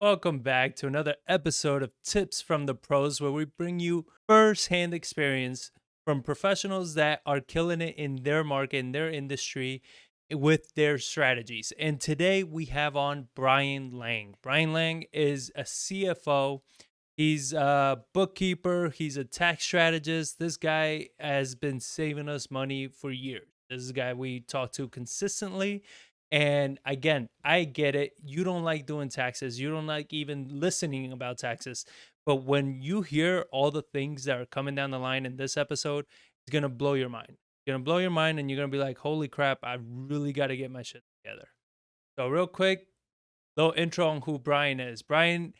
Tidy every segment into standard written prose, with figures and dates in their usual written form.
Welcome back to another episode of Tips from the Pros, where we bring you first-hand experience from professionals that are killing it in their market, in their industry, with their strategies. And today we have on Brian Lang. Brian Lang is a CFO. He's a bookkeeper. He's a tax strategist. This guy has been saving us money for years. This is a guy we talk to consistently. And again, I get it. You don't like doing taxes. You don't like even listening about taxes. But when you hear all the things that are coming down the line in this episode, it's going to blow your mind. It's going to blow your mind, and you're going to be like, holy crap, I really got to get my shit together. So, real quick, little intro on who Brian is. Brian,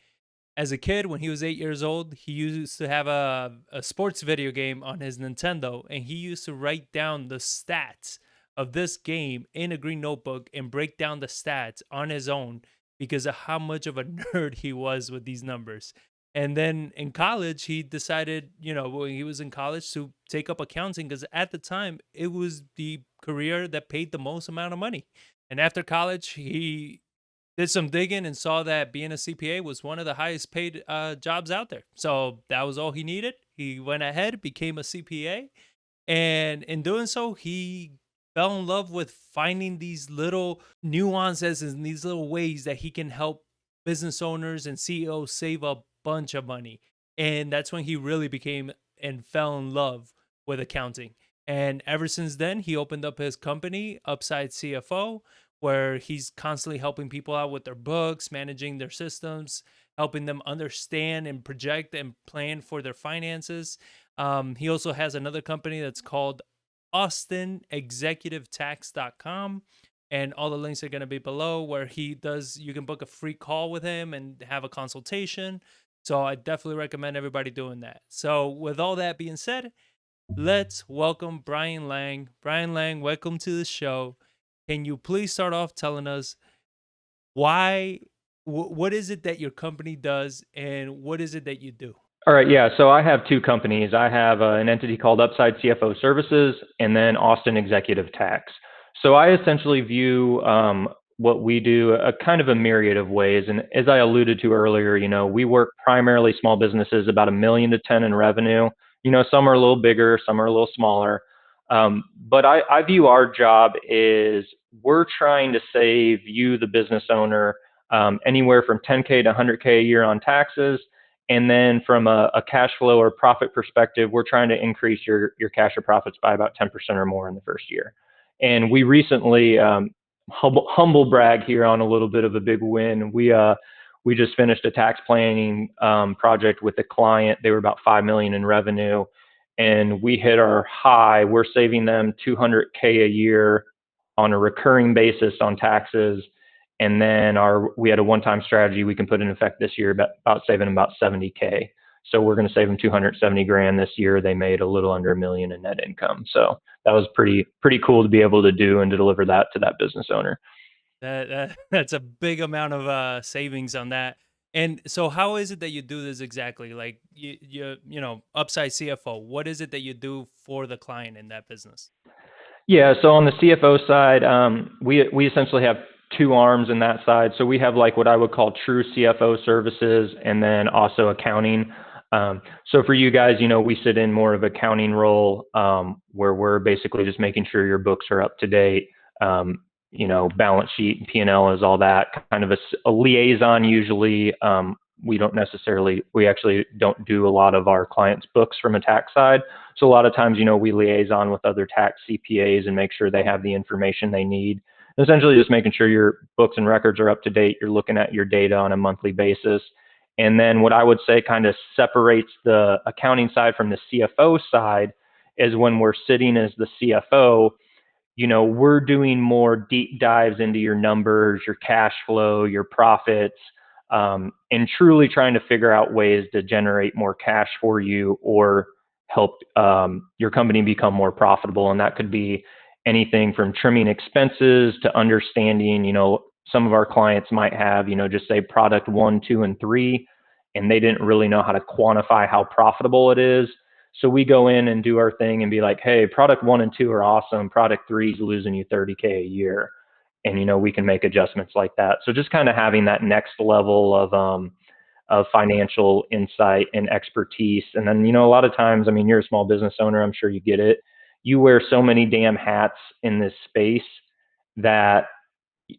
as a kid, when he was 8 years old, he used to have a sports video game on his Nintendo, and he used to write down the stats of this game in a green notebook and break down the stats on his own because of how much of a nerd he was with these numbers. And then in college, he decided, when he was in college, to take up accounting because at the time it was the career that paid the most amount of money. And after college, he did some digging and saw that being a CPA was one of the highest paid jobs out there. So that was all he needed. He went ahead, became a CPA, and in doing so, he fell in love with finding these little nuances and these little ways that he can help business owners and CEOs save a bunch of money. And that's when he really became and fell in love with accounting. And ever since then, he opened up his company, Upside CFO, where he's constantly helping people out with their books, managing their systems, helping them understand and project and plan for their finances. He also has another company that's called AustinExecutiveTax.com. And all the links are going to be below, where you can book a free call with him and have a consultation. So I definitely recommend everybody doing that. So with all that being said, let's welcome Brian Lang. Brian Lang, welcome to the show. Can you please start off telling us what is it that your company does and what is it that you do? All right, yeah. So I have two companies. I have an entity called Upside CFO Services and then Austin Executive Tax. So I essentially view what we do a kind of a myriad of ways. And as I alluded to earlier, we work primarily small businesses, about 1 million to 10 in revenue. Some are a little bigger, some are a little smaller. But I view our job is we're trying to save you, the business owner, anywhere from 10K to 100K a year on taxes. And then from a cash flow or profit perspective, we're trying to increase your cash or profits by about 10% or more in the first year. And we recently, humble brag here on a little bit of a big win. We just finished a tax planning project with a client. They were about 5 million in revenue, and we hit our high. We're saving them 200K a year on a recurring basis on taxes. And then we had a one-time strategy we can put in effect this year about saving about 70K. So we're going to save them 270 grand this year. They made a little under 1 million in net income. So that was pretty cool to be able to do and to deliver that to that business owner. That's a big amount of savings on that. And so how is it that you do this exactly? Like Upside CFO, what is it that you do for the client in that business? Yeah, so on the CFO side, we essentially have two arms in that side. So we have like what I would call true CFO services, and then also accounting. So for you guys, we sit in more of accounting role, where we're basically just making sure your books are up to date. Balance sheet, P&L is all that, kind of a liaison usually. We actually don't do a lot of our clients' books from a tax side. So a lot of times, we liaison with other tax CPAs and make sure they have the information they need. Essentially just making sure your books and records are up to date. You're looking at your data on a monthly basis. And then what I would say kind of separates the accounting side from the CFO side is when we're sitting as the CFO, we're doing more deep dives into your numbers, your cash flow, your profits, and truly trying to figure out ways to generate more cash for you or help your company become more profitable. And that could be anything from trimming expenses to understanding, some of our clients might have, just say product 1, 2, and 3, and they didn't really know how to quantify how profitable it is. So we go in and do our thing and be like, hey, product 1 and 2 are awesome. Product 3 is losing you 30K a year. and we can make adjustments like that. So just kind of having that next level of financial insight and expertise. And then, a lot of times, I mean, you're a small business owner, I'm sure you get it. You wear so many damn hats in this space that,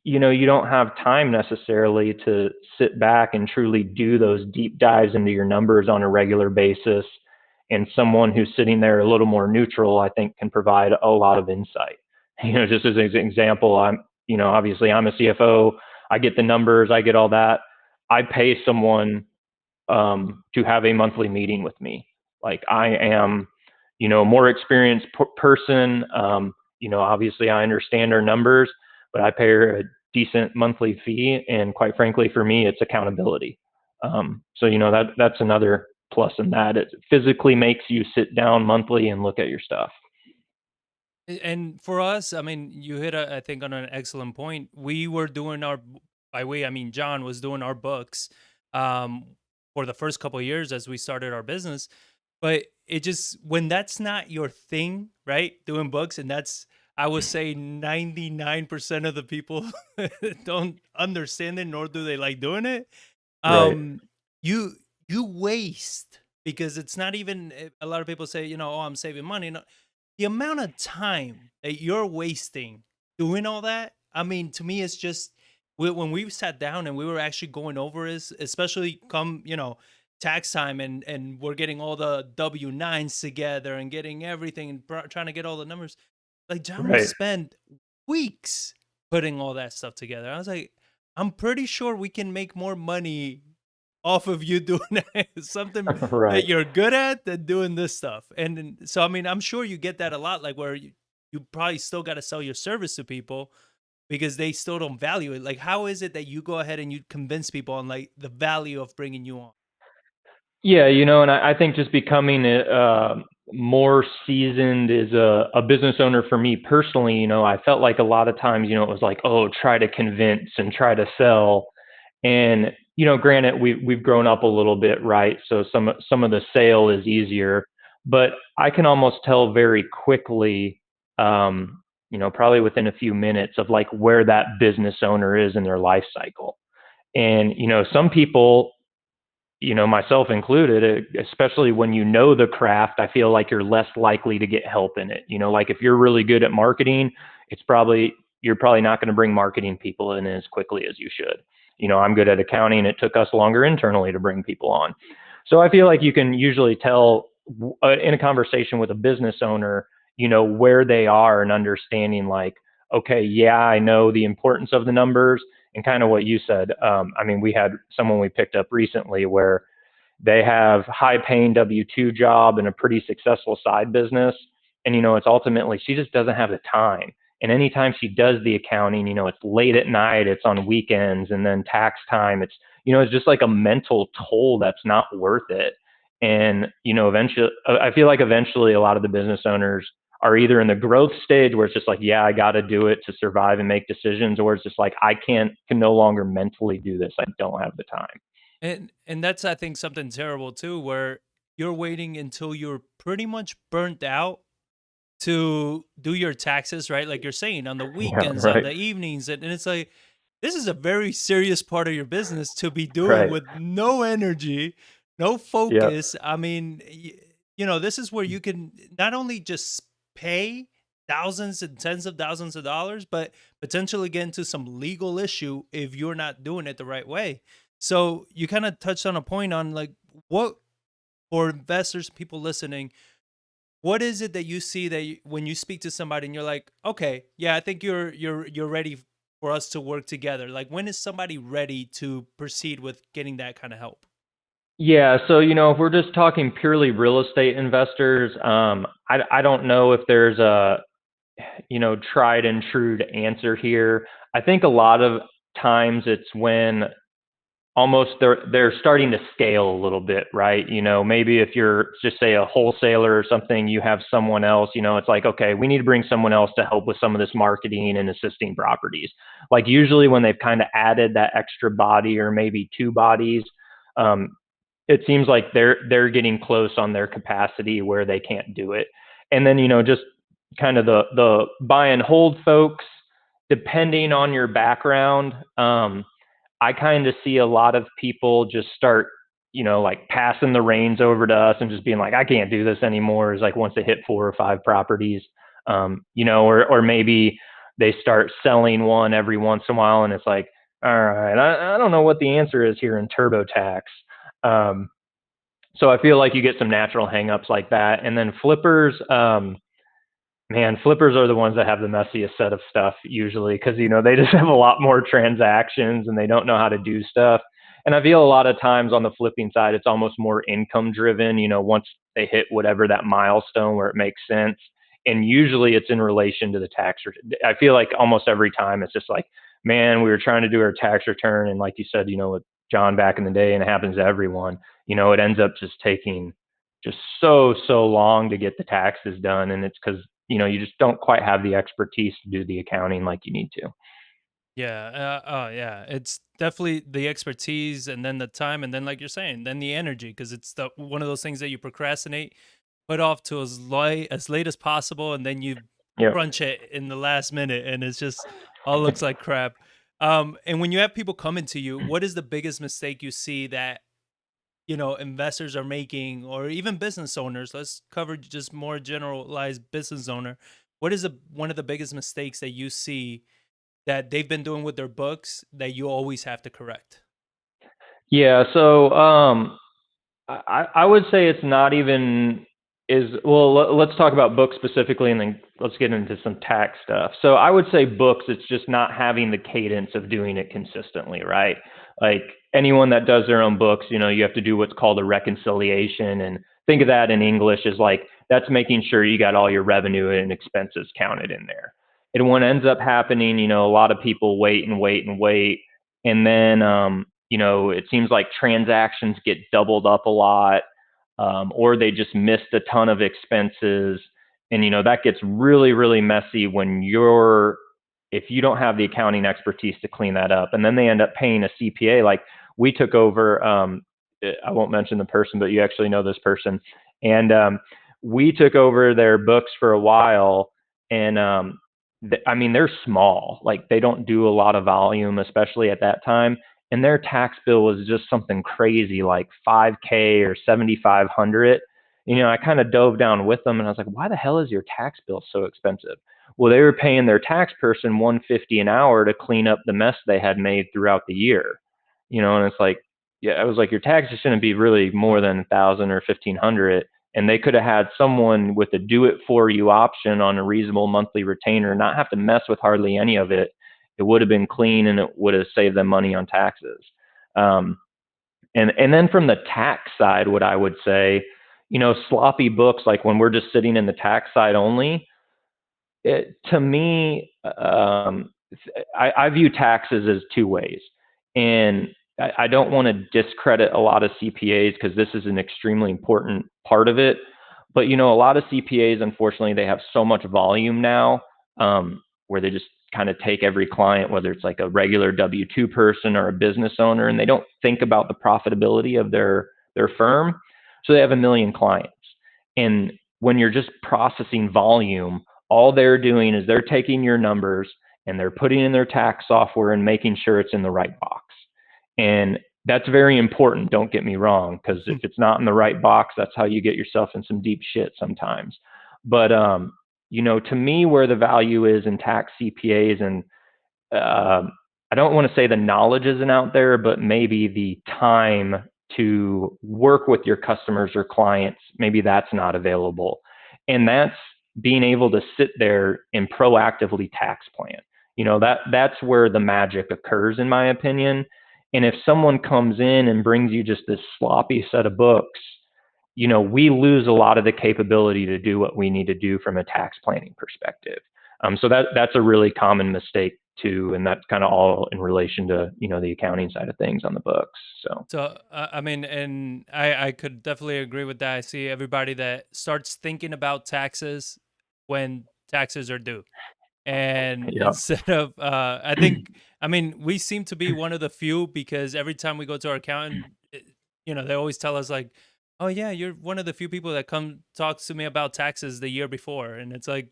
you don't have time necessarily to sit back and truly do those deep dives into your numbers on a regular basis. And someone who's sitting there a little more neutral, I think, can provide a lot of insight. Just as an example, obviously I'm a CFO. I get the numbers, I get all that. I pay someone to have a monthly meeting with me. Like I am, a more experienced person. Obviously I understand our numbers, but I pay her a decent monthly fee, and quite frankly, for me, it's accountability. So that's another plus in that. It physically makes you sit down monthly and look at your stuff. And for us, I mean, you hit, I think, on an excellent point. We were doing by we, I mean, John was doing our books um, for the first couple of years as we started our business. But it just, when that's not your thing, right? Doing books, and that's, I would say 99% of the people don't understand it, nor do they like doing it. Right. Um, you you waste, because it's not even, a lot of people say, oh, I'm saving money. No, the amount of time that you're wasting doing all that, I mean, to me, it's just, when we sat down and we were actually going over is, especially come, tax time, and we're getting all the W-9s together and getting everything, and trying to get all the numbers. Like, John will Right. spend weeks putting all that stuff together. I was like, I'm pretty sure we can make more money off of you doing something Right. that you're good at than doing this stuff. And so, I mean, I'm sure you get that a lot, like where you probably still got to sell your service to people because they still don't value it. Like, how is it that you go ahead and you convince people on like the value of bringing you on? Yeah, and I think just becoming more seasoned as a business owner for me personally, I felt like a lot of times, it was like, oh, try to convince and try to sell. And, granted, we've grown up a little bit, right? So some of the sale is easier, but I can almost tell very quickly, probably within a few minutes of like where that business owner is in their life cycle. And, some people, myself included, especially when the craft, I feel like you're less likely to get help in it. Like if you're really good at marketing, you're probably not going to bring marketing people in as quickly as you should. I'm good at accounting. It took us longer internally to bring people on. So I feel like you can usually tell in a conversation with a business owner, where they are and understanding like, okay, yeah, I know the importance of the numbers, and kind of what you said. I mean, we had someone we picked up recently where they have high paying W-2 job and a pretty successful side business. And, it's ultimately, she just doesn't have the time. And anytime she does the accounting, it's late at night, it's on weekends, and then tax time. It's just like a mental toll that's not worth it. And, eventually, I feel like eventually a lot of the business owners are either in the growth stage where it's just like, yeah, I got to do it to survive and make decisions, or it's just like, can no longer mentally do this. I don't have the time. And that's, I think, something terrible too, where you're waiting until you're pretty much burnt out to do your taxes, right? Like you're saying, on the Yeah, weekends, on right, the evenings, and it's like, this is a very serious part of your business to be doing right. with no energy, no Yeah, focus. I mean, this is where you can not only just pay thousands and tens of thousands of dollars, but potentially get into some legal issue if you're not doing it the right way. So you kind of touched on a point on like, what, for investors, people listening, what is it that you see that when you speak to somebody and you're like, okay, yeah, I think you're ready for us to work together. Like, when is somebody ready to proceed with getting that kind of help? yeah. So if we're just talking purely real estate investors, I don't know if there's a tried and true to answer here. I think a lot of times it's when almost they're starting to scale a little bit, right? Maybe if you're just say a wholesaler or something, you have someone else, it's like, okay, we need to bring someone else to help with some of this marketing and assisting properties. Like usually when they've kind of added that extra body or maybe two bodies, um, it seems like they're getting close on their capacity where they can't do it. And then, just kind of the buy and hold folks, depending on your background, I kind of see a lot of people just start, like passing the reins over to us and just being like, I can't do this anymore. Is like once they hit 4 or 5 properties, or maybe they start selling one every once in a while, and it's like, all right, I don't know what the answer is here in TurboTax. Um, so I feel like you get some natural hangups like that, and then flippers. Man, flippers are the ones that have the messiest set of stuff usually because, they just have a lot more transactions and they don't know how to do stuff. And I feel a lot of times on the flipping side, it's almost more income driven, once they hit whatever that milestone where it makes sense. And usually it's in relation to the tax. I feel like almost every time it's just like, man, we were trying to do our tax return. And like you said, with John back in the day, and it happens to everyone, it ends up just taking just so long to get the taxes done. And it's because you just don't quite have the expertise to do the accounting like you need to. Yeah. Oh, yeah. It's definitely the expertise, and then the time, and then like you're saying, then the energy, because it's the one of those things that you procrastinate, put off to as late as possible, and then you Yep. crunch it in the last minute, and it's just all looks like crap. And when you have people coming to you, what is the biggest mistake you see that investors are making, or even business owners? Let's cover just more generalized business owner. What is one of the biggest mistakes that you see that they've been doing with their books that you always have to correct? Yeah. So I would say it's not even is well. Let's talk about books specifically, and then let's get into some tax stuff. So I would say books. It's just not having the cadence of doing it consistently, right? Like anyone that does their own books, you have to do what's called a reconciliation, and think of that in English as like that's making sure you got all your revenue and expenses counted in there. And what ends up happening, a lot of people wait and wait and wait, and then it seems like transactions get doubled up a lot, or they just missed a ton of expenses. And, that gets really, really messy when if you don't have the accounting expertise to clean that up. And then they end up paying a CPA. Like we took over, I won't mention the person, but you actually know this person. And we took over their books for a while. And I mean, they're small. Like they don't do a lot of volume, especially at that time, and their tax bill was just something crazy like 5K or 7,500. I kind of dove down with them and I was like, why the hell is your tax bill so expensive? Well, they were paying their tax person 150 an hour to clean up the mess they had made throughout the year. And it's like, yeah, I was like, your taxes shouldn't be really more Wow. than 1,000 or 1,500. And they could have had someone with a do it for you option on a reasonable monthly retainer, not have to mess with hardly any of it. It would have been clean and it would have saved them money on taxes. Um, and then from the tax side, what I would say, sloppy books, like when we're just sitting in the tax side only, to me, I view taxes as two ways. And I don't want to discredit a lot of CPAs because this is an extremely important part of it. But, a lot of CPAs, unfortunately, they have so much volume now, where they just kind of take every client, whether it's like a regular W-2 person or a business owner, and they don't think about the profitability of their firm. So they have a million clients. And when you're just processing volume, all they're doing is they're taking your numbers and they're putting in their tax software and making sure it's in the right box. And that's very important, don't get me wrong, because if it's not in the right box, that's how you get yourself in some deep shit sometimes. But to me, where the value is in tax CPAs, and I don't want to say the knowledge isn't out there, but maybe the time to work with your customers or clients, maybe that's not available. And that's being able to sit there and proactively tax plan. That's where the magic occurs, in my opinion. And if someone comes in and brings you just this sloppy set of books, we lose a lot of the capability to do what we need to do from a tax planning perspective. So that's a really common mistake too, and that's kind of all in relation to the accounting side of things on the books. So So, I mean, and I could definitely agree with that. I see everybody that starts thinking about taxes when taxes are due. And yeah, instead of, I think, I mean, we seem to be one of the few, because every time we go to our accountant, they always tell us like, "Oh yeah, you're one of the few people that come talks to me about taxes the year before," and it's like,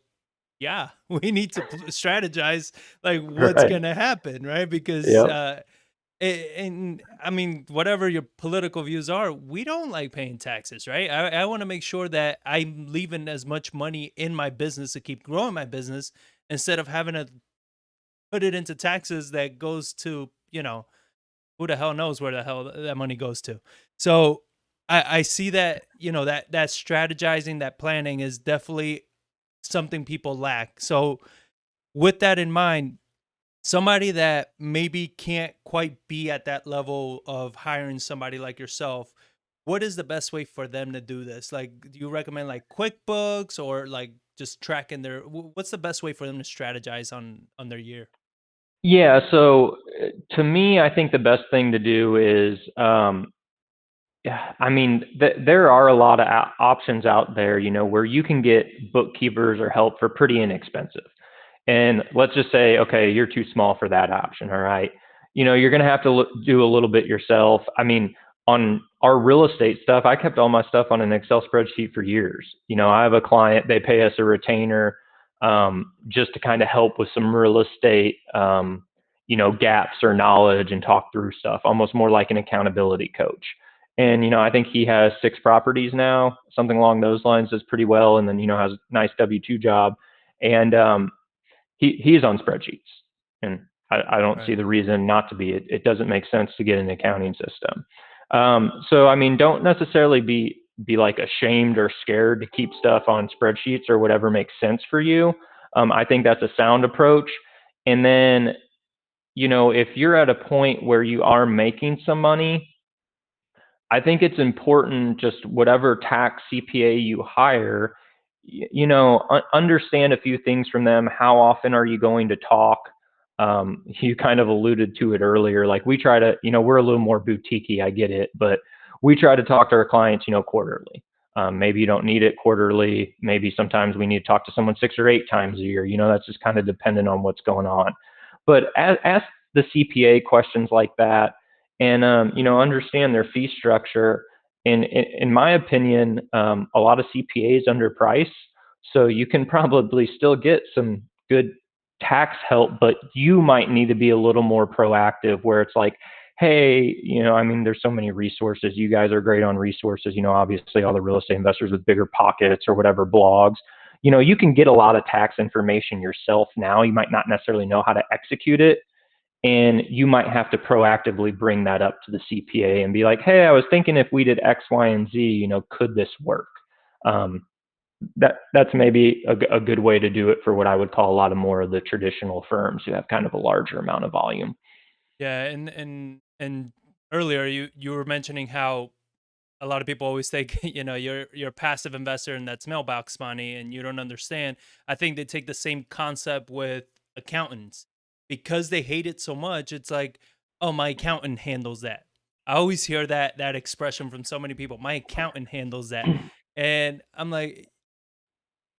yeah, we need to strategize like what's Right. going to happen, right? Because Yep. and I mean, whatever your political views are, we don't like paying taxes, right? I want to make sure that I'm leaving as much money in my business to keep growing my business instead of having to put it into taxes that goes to, who the hell knows where the hell that money goes to. So I see that, that strategizing, that planning is definitely something people lack. So with that in mind, somebody that maybe can't quite be at that level of hiring somebody like yourself, what is the best way for them to do this? Like, do you recommend like QuickBooks or like just tracking their? What's the best way for them to strategize on their year? Yeah. So to me, I think the best thing to do is, yeah, I mean, there are a lot of options out there, where you can get bookkeepers or help for pretty inexpensive. And let's just say, okay, you're too small for that option. All right. You're going to have to do a little bit yourself. I mean, on our real estate stuff, I kept all my stuff on an Excel spreadsheet for years. I have a client, they pay us a retainer just to kind of help with some real estate, gaps or knowledge and talk through stuff, almost more like an accountability coach. And, I think he has 6 properties now, something along those lines, does pretty well. And then, has a nice W-2 job. And, he's on spreadsheets, and I don't see Right. the reason not to be. It doesn't make sense to get an accounting system. So I mean, don't necessarily be like ashamed or scared to keep stuff on spreadsheets or whatever makes sense for you. I think that's a sound approach. And then, if you're at a point where you are making some money, I think it's important, just whatever tax CPA you hire, understand a few things from them. How often are you going to talk? You kind of alluded to it earlier. Like we try to, we're a little more boutiquey, I get it, but we try to talk to our clients, quarterly. Maybe you don't need it quarterly. Maybe sometimes we need to talk to someone 6 or 8 times a year. That's just kind of dependent on what's going on. But ask the CPA questions like that, and understand their fee structure. In my opinion, a lot of CPAs underprice, so you can probably still get some good tax help, but you might need to be a little more proactive, where it's like, hey, I mean, there's so many resources. You guys are great on resources. Obviously, all the real estate investors with bigger pockets or whatever blogs. You can get a lot of tax information yourself now. You might not necessarily know how to execute it, and you might have to proactively bring that up to the CPA and be like, hey, I was thinking if we did X, Y, and Z, could this work? Um, that's maybe a good way to do it for what I would call a lot of more of the traditional firms who have kind of a larger amount of volume. Yeah, and earlier you were mentioning how a lot of people always think, you're a passive investor and that's mailbox money and you don't understand. I think they take the same concept with accountants because they hate it so much. It's like, oh, my accountant handles that. I always hear that expression from so many people. My accountant handles that. And I'm like,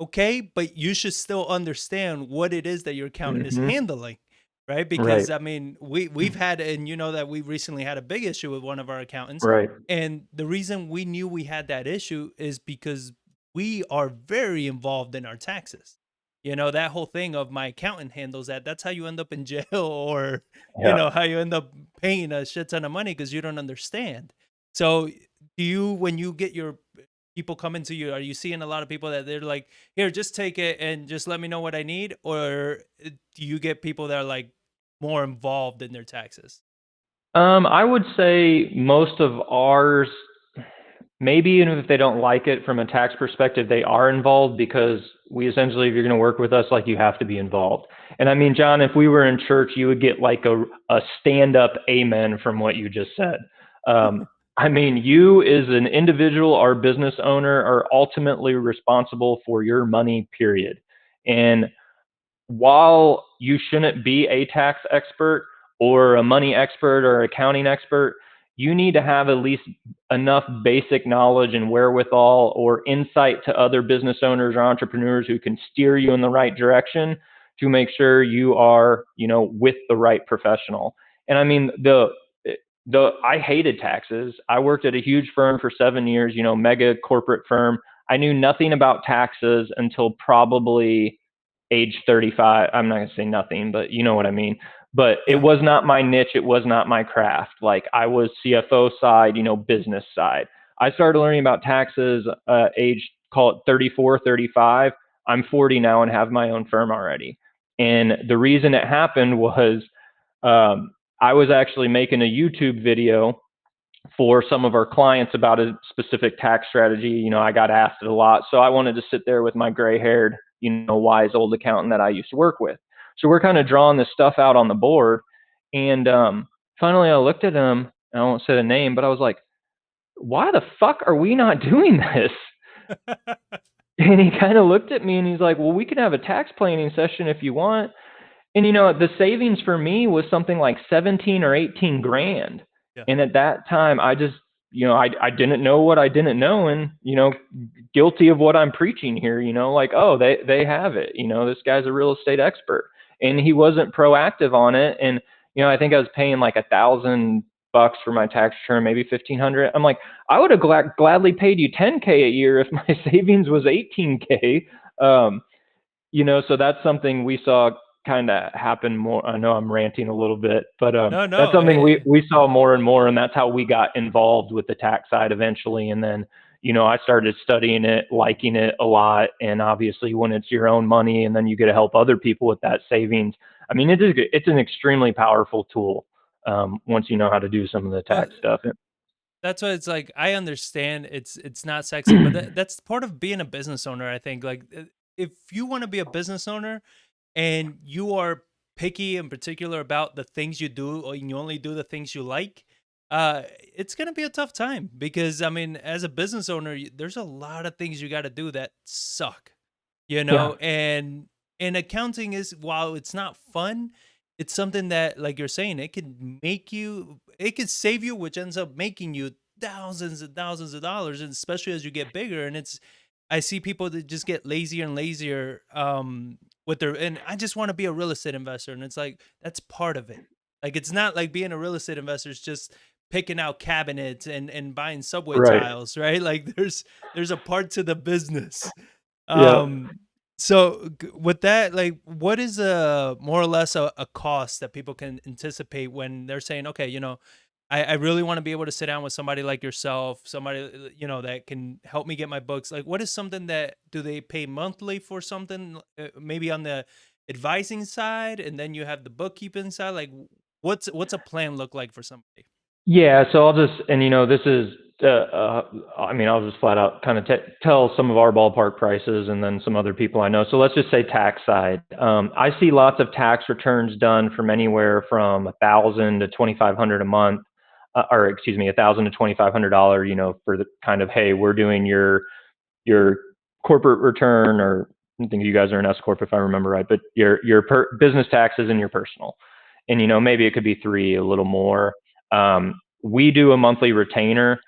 okay, but you should still understand what it is that your accountant is Hmm. handling, right? Right. Because I mean, we've had, and you know that we recently had a big issue with one of our accountants, Right. and the reason we knew we had that issue is because we are very involved in our taxes. That whole thing of my accountant handles that. That's how you end up in jail, or Yeah. how you end up paying a shit ton of money because you don't understand. So, do you, when you get your people coming to you, are you seeing a lot of people that they're like, here, just take it and just let me know what I need? Or do you get people that are like more involved in their taxes? I would say most of ours, maybe even if they don't like it from a tax perspective, they are involved, because we essentially, if you're going to work with us, like, you have to be involved. And I mean, John, if we were in church, you would get like a stand up amen from what you just said. I mean, you as an individual or business owner are ultimately responsible for your money, period. And while you shouldn't be a tax expert or a money expert or accounting expert, you need to have at least enough basic knowledge and wherewithal or insight to other business owners or entrepreneurs who can steer you in the right direction to make sure you are, with the right professional. And I mean, I hated taxes. I worked at a huge firm for 7 years, mega corporate firm. I knew nothing about taxes until probably age 35. I'm not going to say nothing, but you know what I mean. But it Yeah. was not my niche. It was not my craft. Like I was CFO side, business side. I started learning about taxes age, call it 34, 35. I'm 40 now and have my own firm already. And the reason it happened was um, I was actually making a YouTube video for some of our clients about a specific tax strategy. I got asked it a lot. So I wanted to sit there with my gray haired, wise old accountant that I used to work with. So we're kind of drawing this stuff out on the board. And finally I looked at him, and I won't say the name, but I was like, why the fuck are we not doing this? And he kind of looked at me and he's like, well, we can have a tax planning session if you want. And the savings for me was something like 17 or 18 grand. Yeah. And at that time, I just, I didn't know what I didn't know. And, guilty of what I'm preaching here, like, oh, they have it. This guy's a real estate expert. And he wasn't proactive on it. And, I think I was paying like $1,000 for my tax return, maybe 1,500. I'm like, I would have gladly paid you 10K a year if my savings was 18K. So that's something we saw kind of happen more. I know I'm ranting a little bit, but No, that's no. something we saw more and more, and that's how we got involved with the tax side eventually. And then, I started studying it, liking it a lot, and obviously when it's your own money and then you get to help other people with that savings, I mean, it's an extremely powerful tool once you know how to do some of the Well, tax stuff. that's why it's like I understand it's not sexy, but that's part of being a business owner. I think like if you want to be a business owner and you are picky and particular about the things you do, or you only do the things you like, it's gonna be a tough time because I mean, as a business owner, there's a lot of things you got to do that suck, Yeah, and accounting is, while it's not fun, it's something that, like you're saying, it could save you, which ends up making you thousands and thousands of dollars, and especially as you get bigger. And I see people that just get lazier and lazier with their, and I just want to be a real estate investor, and it's like that's part of it. Like it's not like being a real estate investor is just picking out cabinets and buying subway right. tiles, right? Like there's a part to the business. Yeah. um so with that, like what is a more or less a cost that people can anticipate when they're saying, okay, I really want to be able to sit down with somebody like yourself, somebody that can help me get my books. Like, what is something that do they pay monthly for something? Maybe on the advising side, and then you have the bookkeeping side. Like, what's a plan look like for somebody? Yeah, so I'll just, and this is, I mean, I'll just flat out kind of tell some of our ballpark prices and then some other people I know. So let's just say tax side. I see lots of tax returns done from anywhere from 1,000 to 2,500 a month, or excuse me, 1,000 to $2,500. For the kind of, hey, we're doing your corporate return, or I think you guys are an S corp if I remember right, but your business taxes and your personal, and maybe it could be three, a little more. We do a monthly retainer,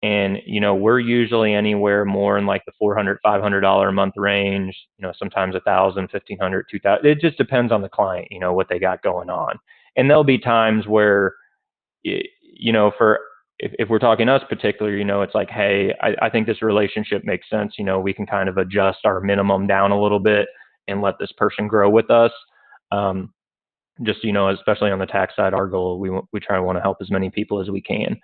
and we're usually anywhere more in like the $400, $500 a month range. Sometimes 1,000, 1,500, 2,000. It just depends on the client, what they got going on. And there'll be times where for if we're talking us particular, it's like, hey, I think this relationship makes sense. We can kind of adjust our minimum down a little bit and let this person grow with us. Um, just especially on the tax side, our goal, we try to want to help as many people as we can.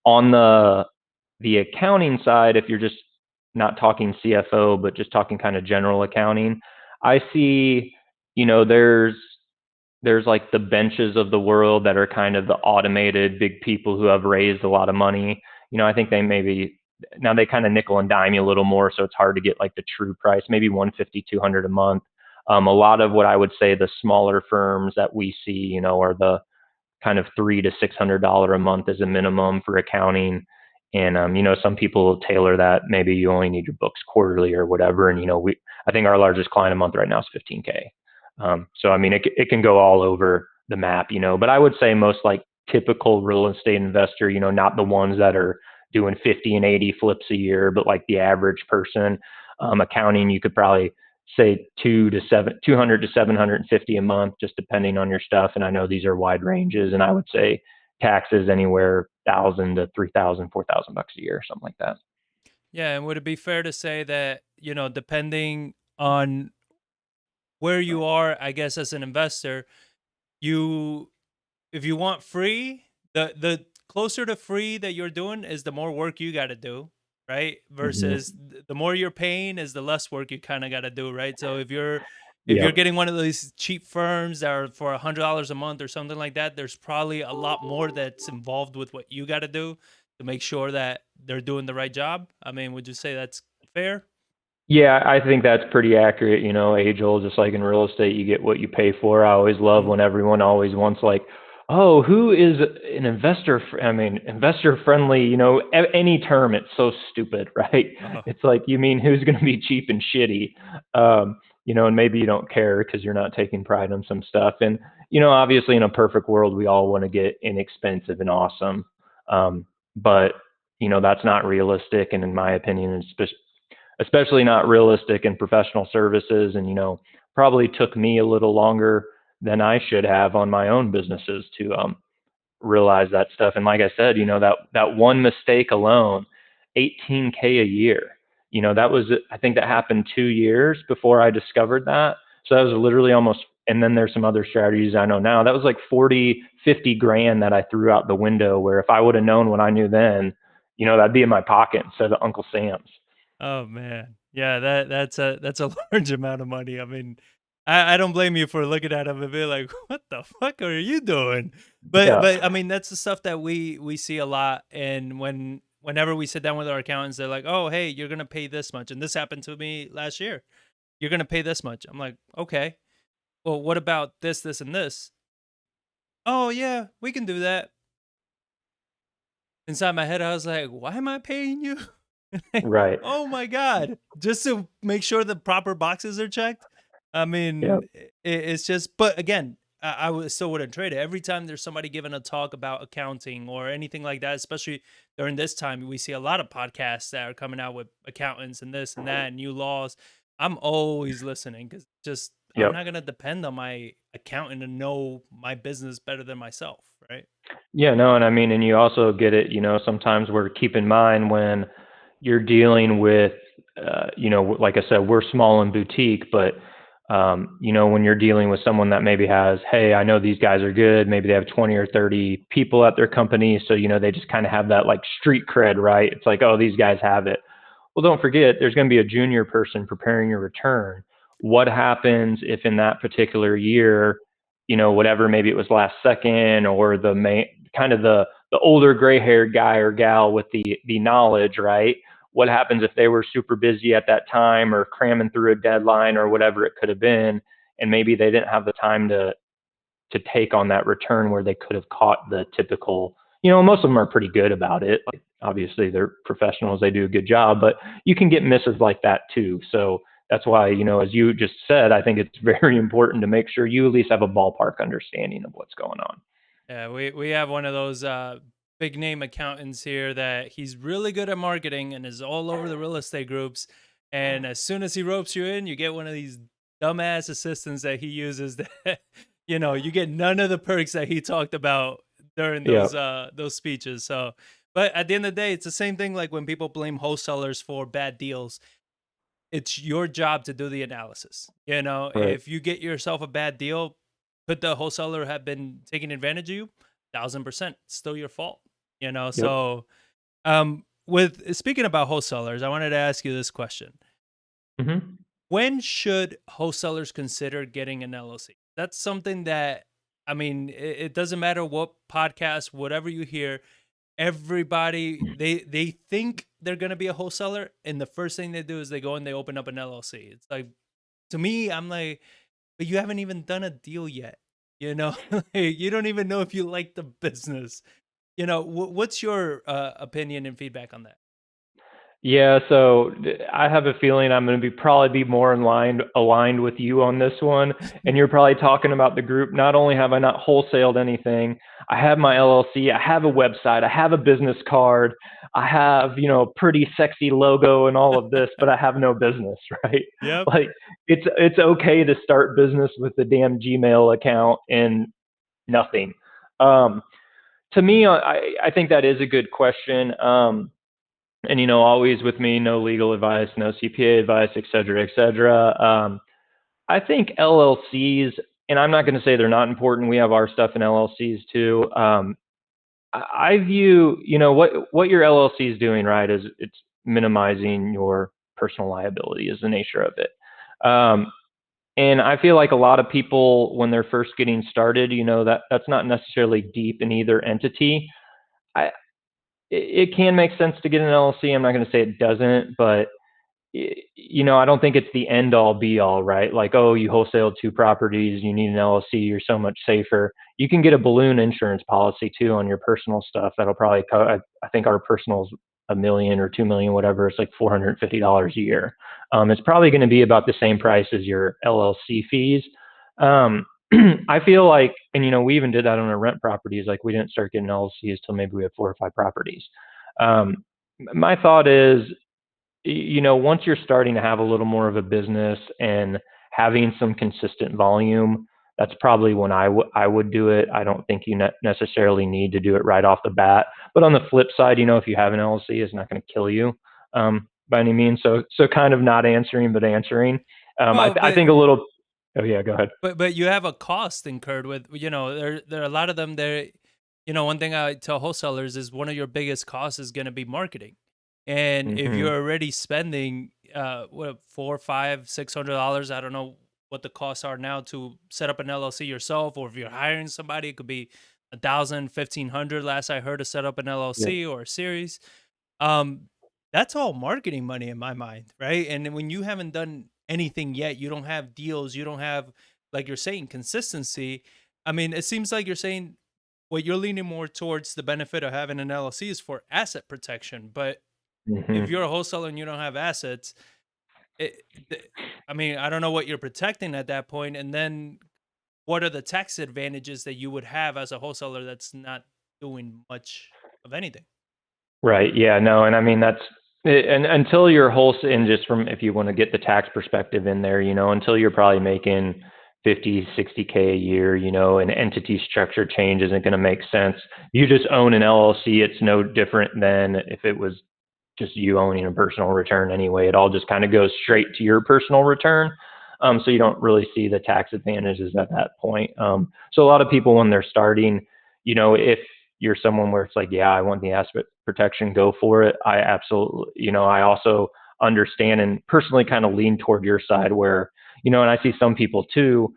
On the accounting side, if you're just not talking CFO but just talking kind of general accounting, I see there's like the benches of the world that are kind of the automated big people who have raised a lot of money. I think they maybe now they kind of nickel and dime you a little more, so it's hard to get like the true price, maybe 150, 200 a month. A lot of what I would say the smaller firms that we see, are the kind of $300 to $600 a month as a minimum for accounting. And some people will tailor that. Maybe you only need your books quarterly or whatever. And I think our largest client a month right now is 15K. So I mean, it can go all over the map, But I would say most like typical real estate investor, not the ones that are doing 50 and 80 flips a year, but like the average person, accounting, you could probably say 200 to 750 a month, just depending on your stuff. And I know these are wide ranges, and I would say taxes anywhere 1,000 to 3,000, 4,000 bucks a year, or something like that. Yeah, and would it be fair to say that depending on where you are, I guess, as an investor, you if you want free, the closer to free that you're doing is the more work you got to do, right? Versus Hmm. the more you're paying is the less work you kind of got to do, right? So if you're Yep. getting one of these cheap firms that are for $100 a month or something like that, there's probably a lot more that's involved with what you got to do to make sure that they're doing the right job. I mean, would you say that's fair? Yeah, I think that's pretty accurate. Age old, just like in real estate, you get what you pay for. I always love Mhm. when everyone always wants like, oh, who is an investor? I mean, investor friendly. Any term, it's so stupid, right? Uh, It's like you mean who's going to be cheap and shitty, and maybe you don't care because you're not taking pride on some stuff. And obviously, in a perfect world, we all want to get inexpensive and awesome, but that's not realistic, and in my opinion, it's especially not realistic in professional services. And probably took me a little longer than I should have on my own businesses to realize that stuff. And like I said, that one mistake alone, 18K a year. That was, I think that happened 2 years before I discovered that. So that was literally almost, and then there's some other strategies I know now. That was like 40, 50 grand that I threw out the window, where if I would have known what I knew then, that'd be in my pocket instead of Uncle Sam's. Oh man. Yeah, that's a large amount of money. I mean, I don't blame you for looking at them and being like, "What the fuck are you doing?" Yeah. But I mean, that's the stuff that we see a lot. And whenever we sit down with our accountants, they're like, "Oh, hey, you're gonna pay this much," and this happened to me last year. You're gonna pay this much. I'm like, okay. Well, what about this, this, and this? Oh yeah, we can do that. Inside my head, I was like, why am I paying you? Right. Oh my god! Just to make sure the proper boxes are checked. I Yep. mean, it's just. But again, still wouldn't trade it. Every time there's somebody giving a talk about accounting or anything like that, especially during this time, we see a lot of podcasts that are coming out with accountants and this and that and new laws. I'm always listening because just I'm Yep. not gonna depend on my accountant to know my business better than myself, right? Yeah, no, and I mean, and you also get it, sometimes we're keep in mind when you're dealing with, like I said, we're small and boutique, but, when you're dealing with someone that maybe has, hey, I know these guys are good, maybe they have 20 or 30 people at their company. So, they just kind of have that like street cred, right? It's like, oh, these guys have it. Well, don't forget, there's going to be a junior person preparing your return. What happens if in that particular year, whatever, maybe it was last second, or the main kind of the older gray haired guy or gal with the knowledge, right? What happens if they were super busy at that time or cramming through a deadline or whatever it could have been, and maybe they didn't have the time to take on that return where they could have caught the typical, most of them are pretty good about it. Like, obviously they're professionals, they do a good job, but you can get misses like that too. So that's why, as you just said, I think it's very important to make sure you at least have a ballpark understanding of what's going on. Yeah, we have one of those big name accountants here that he's really good at marketing and is all over the real estate groups. And as soon as he ropes you in, you get one of these dumbass assistants that he uses that you get none of the perks that he talked about during Yeah, those speeches. So but at the end of the day, it's the same thing like when people blame wholesalers for bad deals. It's your job to do the analysis. right. If you get yourself a bad deal, could the wholesaler have been taking advantage of you? 1,000%. It's still your fault. Yep. So with speaking about wholesalers, I wanted to ask you this question. Hmm. When should wholesalers consider getting an LLC? That's something that I mean, it doesn't matter what podcast, whatever you hear, everybody they think they're gonna be a wholesaler, and the first thing they do is they go and they open up an LLC. It's like to me, I'm like, but you haven't even done a deal yet. Like, you don't even know if you like the business. What's your opinion and feedback on that? Yeah, so I have a feeling I'm going to be probably be more in line aligned with you on this one. And you're probably talking about the group. Not only have I not wholesaled anything, I have my LLC, I have a website, I have a business card, I have, a pretty sexy logo and all of this, but I have no business, right? Yep. Like it's okay to start business with the damn Gmail account and nothing. Um, to me, I think that is a good question. And always with me, no legal advice, no CPA advice, et cetera, et cetera. I think LLCs, and I'm not going to say they're not important. We have our stuff in LLCs too. I view, what your LLC is doing, right, is it's minimizing your personal liability is the nature of it. And I feel like a lot of people, when they're first getting started, that's not necessarily deep in either entity. I, it can make sense to get an LLC. I'm not going to say it doesn't, but I don't think it's the end all be all, right? Like, oh, you wholesaled 2 properties, you need an LLC, you're so much safer. You can get a balloon insurance policy too on your personal stuff. That'll probably I think our personal's a million or 2 million, whatever. It's like $450 a year. It's probably going to be about the same price as your LLC fees. Um, I feel like, and we even did that on our rent properties. Like, we didn't start getting LLCs till maybe we had 4 or 5 properties. My thought is, once you're starting to have a little more of a business and having some consistent volume, that's probably when I would do it. I don't think you necessarily need to do it right off the bat. But on the flip side, if you have an LLC, it's not going to kill you by any means. So kind of not answering, but answering. Well, I think a little. Oh yeah, go ahead. but you have a cost incurred with, there are a lot of them there. One thing I tell wholesalers is one of your biggest costs is going to be marketing. And if Hmm. you're already spending what, $400, $500, $600, I don't know what the costs are now to set up an LLC yourself, or if you're hiring somebody, it could be 1,000, 1,500. Last I heard, to set up an Yeah. LLC or a series. Um, that's all marketing money in my mind, right? And then when you haven't done anything yet, you don't have deals, you don't have, like you're saying, consistency. I mean, it seems like you're saying what you're leaning more towards the benefit of having an LLC is for asset protection. But if Hmm. you're a wholesaler and you don't have assets, it, th- I mean, I don't know what you're protecting at that point. And then what are the tax advantages that you would have as a wholesaler that's not doing much of anything? Right. Yeah. No. And I mean, and until you're wholesale, and just from, if you want to get the tax perspective in there, until you're probably making 50, 60K a year, an entity structure change isn't going to make sense. You just own an LLC. It's no different than if it was just you owning a personal return anyway. It all just kind of goes straight to your personal return. So you don't really see the tax advantages at that point. So a lot of people, when they're starting, if you're someone where it's like, yeah, I want the asset protection, go for it. I absolutely, I also understand and personally kind of lean toward your side where, and I see some people too,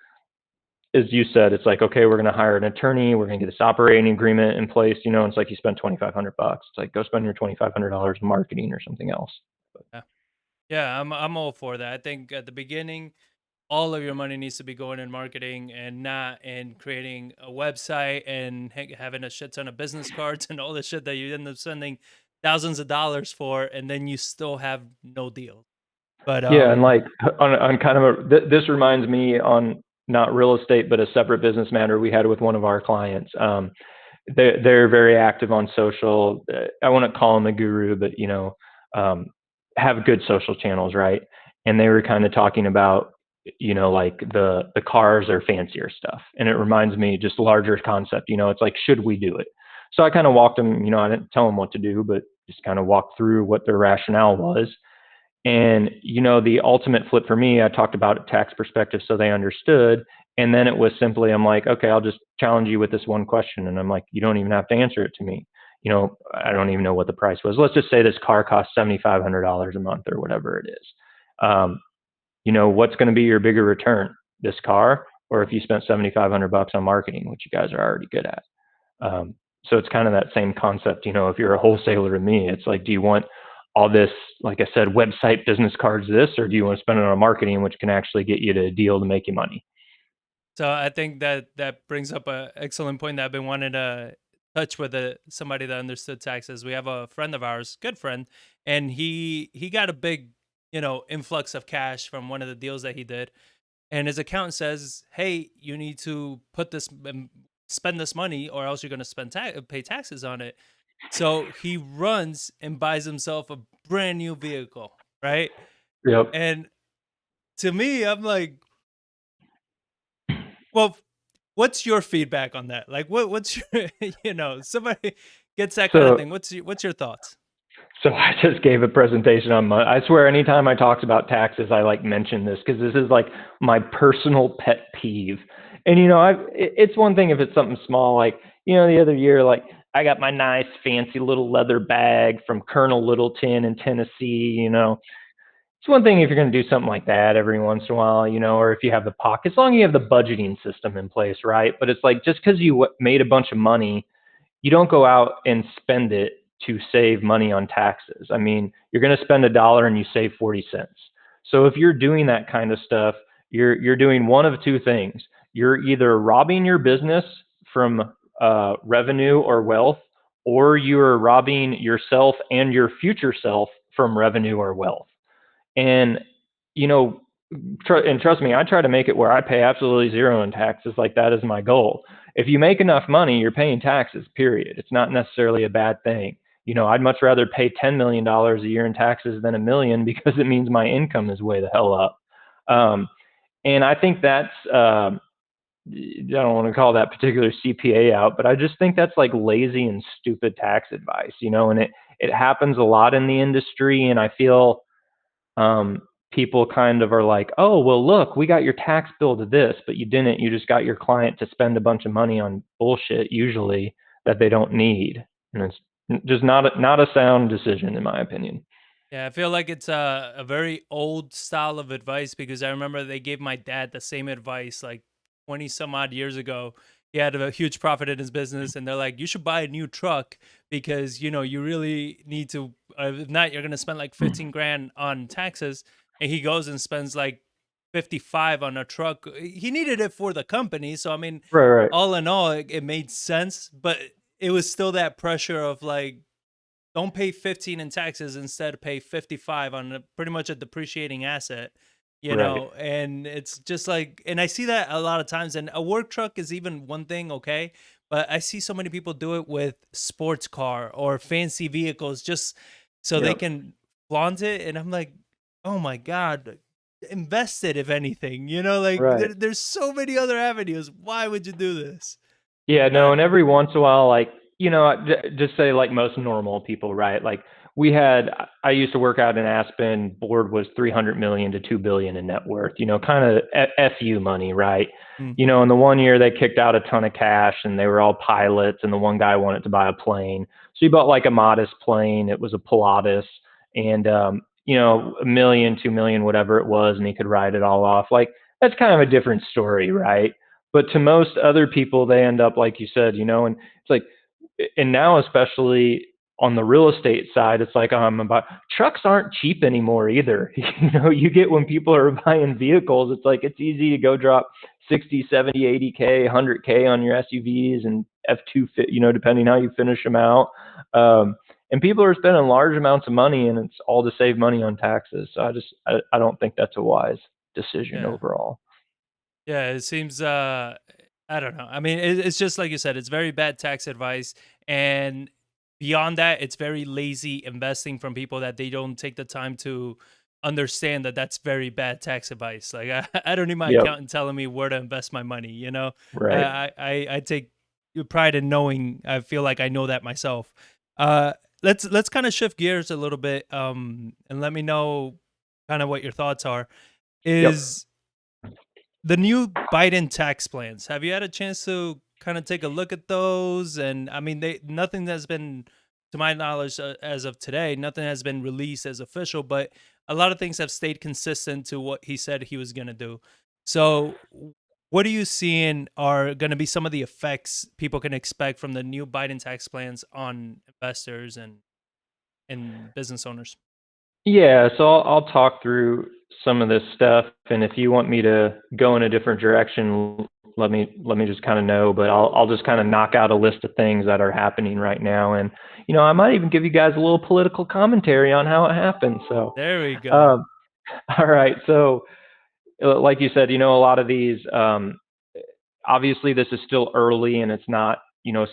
as you said, it's like, okay, we're going to hire an attorney, we're going to get this operating agreement in place. It's like you spend $2,500. It's like, go spend your $2,500 in marketing or something else. Yeah. Yeah, I'm all for that. I think at the beginning, all of your money needs to be going in marketing and not in creating a website and having a shit ton of business cards and all the shit that you end up spending thousands of dollars for, and then you still have no deal. But Yeah, and like on kind of this reminds me on not real estate, but a separate business matter we had with one of our clients. They're very active on social. I wouldn't call them a guru, but um, have good social channels, right? And they were kind of talking about, like the cars or fancier stuff, and it reminds me just larger concept. It's like, should we do it? So I kind of walked them. I didn't tell them what to do, but just kind of walked through what their rationale was. And, the ultimate flip for me, I talked about a tax perspective so they understood. And then it was simply, I'm like, okay, I'll just challenge you with this one question. And I'm like, you don't even have to answer it to me. I don't even know what the price was. Let's just say this car costs $7,500 a month or whatever it is. Um, what's going to be your bigger return, this car, or if you spent 7,500 bucks on marketing, which you guys are already good at? So it's kind of that same concept. If you're a wholesaler to me, it's like, do you want all this, like I said, website business cards, this, or do you want to spend it on marketing, which can actually get you to a deal to make you money? so I think that brings up a excellent point that I've been wanting to touch with somebody that understood taxes. We have a friend of ours, good friend, and he got a big, influx of cash from one of the deals that he did. And his accountant says, "Hey, you need to put this, spend this money, or else you're going to pay taxes on it." So he runs and buys himself a brand new vehicle, right? Yep. And to me, I'm like, well, what's your feedback on that? Like, what's your, somebody gets that kind of So thing. What's your thoughts? So I just gave a presentation on I swear anytime I talk about taxes, I like mention this because this is like my personal pet peeve. And it's one thing if it's something small, like, the other year, like I got my nice fancy little leather bag from Colonel Littleton in Tennessee, It's one thing if you're going to do something like that every once in a while, or if you have the pocket, as long as you have the budgeting system in place, right? But it's like just because you made a bunch of money, you don't go out and spend it to save money on taxes. I mean, you're going to spend $1 and you save 40 cents. So if you're doing that kind of stuff, you're doing one of two things. You're either robbing your business from revenue or wealth, or you're robbing yourself and your future self from revenue or wealth. And you know, and trust me, I try to make it where I pay absolutely zero in taxes. Like that is my goal. If you make enough money, you're paying taxes, period. It's not necessarily a bad thing. I'd much rather pay $10 million a year in taxes than $1 million because it means my income is way the hell up. And I think that's, I don't want to call that particular CPA out, but I just think that's like lazy and stupid tax advice, and it happens a lot in the industry. And I feel, people kind of are like, oh, well, look, we got your tax bill to this, but you didn't. You just got your client to spend a bunch of money on bullshit, usually that they don't need, and it's just not a sound decision, in my opinion. Yeah, I feel like it's a very old style of advice because I remember they gave my dad the same advice like 20 some odd years ago. He had a huge profit in his business, and they're like, you should buy a new truck because, you really need to, if not, you're going to spend like 15 grand on taxes. And he goes and spends like 55 on a truck. He needed it for the company. So, I mean, Right, right, all in all, it made sense, but it was still that pressure of like, don't pay 15 in taxes, instead pay 55 on pretty much a depreciating asset, right. and it's just like, and I see that a lot of times, and a work truck is even one thing, okay, but I see so many people do it with sports car or fancy vehicles just so they Yep. can flaunt it, and I'm like, oh my god, invest it if anything, like Right. there's so many other avenues. Why would you do this? Yeah, I no, don't and know. every once in a while, like, just say like most normal people, right? Like I used to work out in Aspen, board was 300 million to 2 billion in net worth, kind of FU money, right? Mhm. In the one year they kicked out a ton of cash and they were all pilots and the one guy wanted to buy a plane. So he bought like a modest plane. It was a Pilatus and, a million, 2 million, whatever it was, and he could write it all off. Like that's kind of a different story, right? But to most other people, they end up like you said, and it's like, and now especially on the real estate side, it's like about trucks aren't cheap anymore either. You get when people are buying vehicles, it's like it's easy to go drop 60, 70, 80K, 100K on your SUVs and F2, depending how you finish them out. And people are spending large amounts of money, and it's all to save money on taxes. So I don't think that's a wise decision Yeah. overall. Yeah, it seems I don't know. I mean, it's just like you said, it's very bad tax advice, and beyond that, it's very lazy investing from people that they don't take the time to understand that that's very bad tax advice. Like I don't need my Yep. accountant telling me where to invest my money, Right. I take pride in knowing. I feel like I know that myself. Uh let's kind of shift gears a little bit and let me know kind of what your thoughts are. Yep. Is the new Biden tax plans, have you had a chance to kind of take a look at those? And I mean, they nothing has been, to my knowledge, as of today, nothing has been released as official, but a lot of things have stayed consistent to what he said he was going to do. So, what are you seeing are going to be some of the effects people can expect from the new Biden tax plans on investors and business owners? Yeah, so I'll talk through some of this stuff, and if you want me to go in a different direction, let me just kind of know. But I'll just kind of knock out a list of things that are happening right now, and I might even give you guys a little political commentary on how it happened. So, There we go. um, all right, so like you said, a lot of these, obviously this is still early and it's not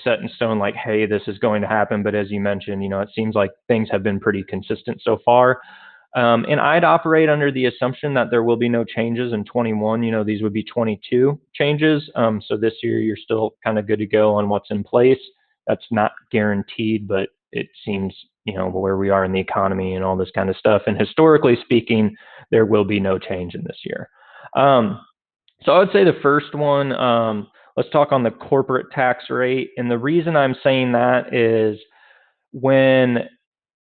set in stone like, hey, this is going to happen. But as you mentioned, it seems like things have been pretty consistent so far. And I'd operate under the assumption that there will be no changes in 21. These would be 22 changes. So this year you're still kind of good to go on what's in place. That's not guaranteed, but it seems where we are in the economy and all this kind of stuff. And historically speaking, there will be no change in this year. So I would say the first one, let's talk on the corporate tax rate. And the reason I'm saying that is when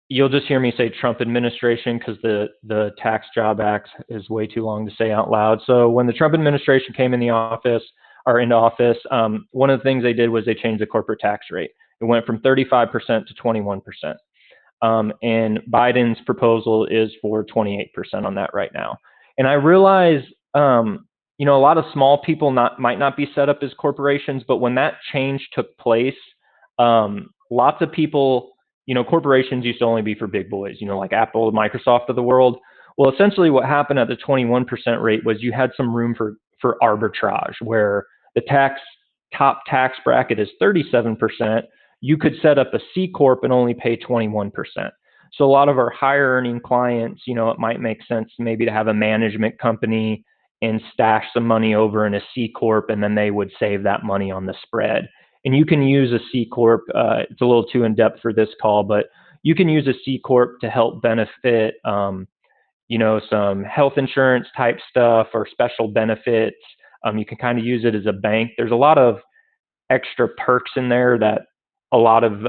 you'll just hear me say Trump administration because the Tax Job Act is way too long to say out loud. So when the Trump administration came in the office or into office, one of the things they did was they changed the corporate tax rate. It went from 35% to 21%. And Biden's proposal is for 28% on that right now. And I realize, a lot of small people might not be set up as corporations, but when that change took place, lots of people, corporations used to only be for big boys, like Apple, Microsoft of the world. Well, essentially what happened at the 21% rate was you had some room for arbitrage where the top tax bracket is 37%. You could set up a C-corp and only pay 21%. So a lot of our higher earning clients, it might make sense maybe to have a management company and stash some money over in a C-corp, and then they would save that money on the spread. And you can use a C-corp. It's a little too in-depth for this call, but you can use a C-corp to help benefit, some health insurance type stuff or special benefits. You can kind of use it as a bank. There's a lot of extra perks in there that a lot of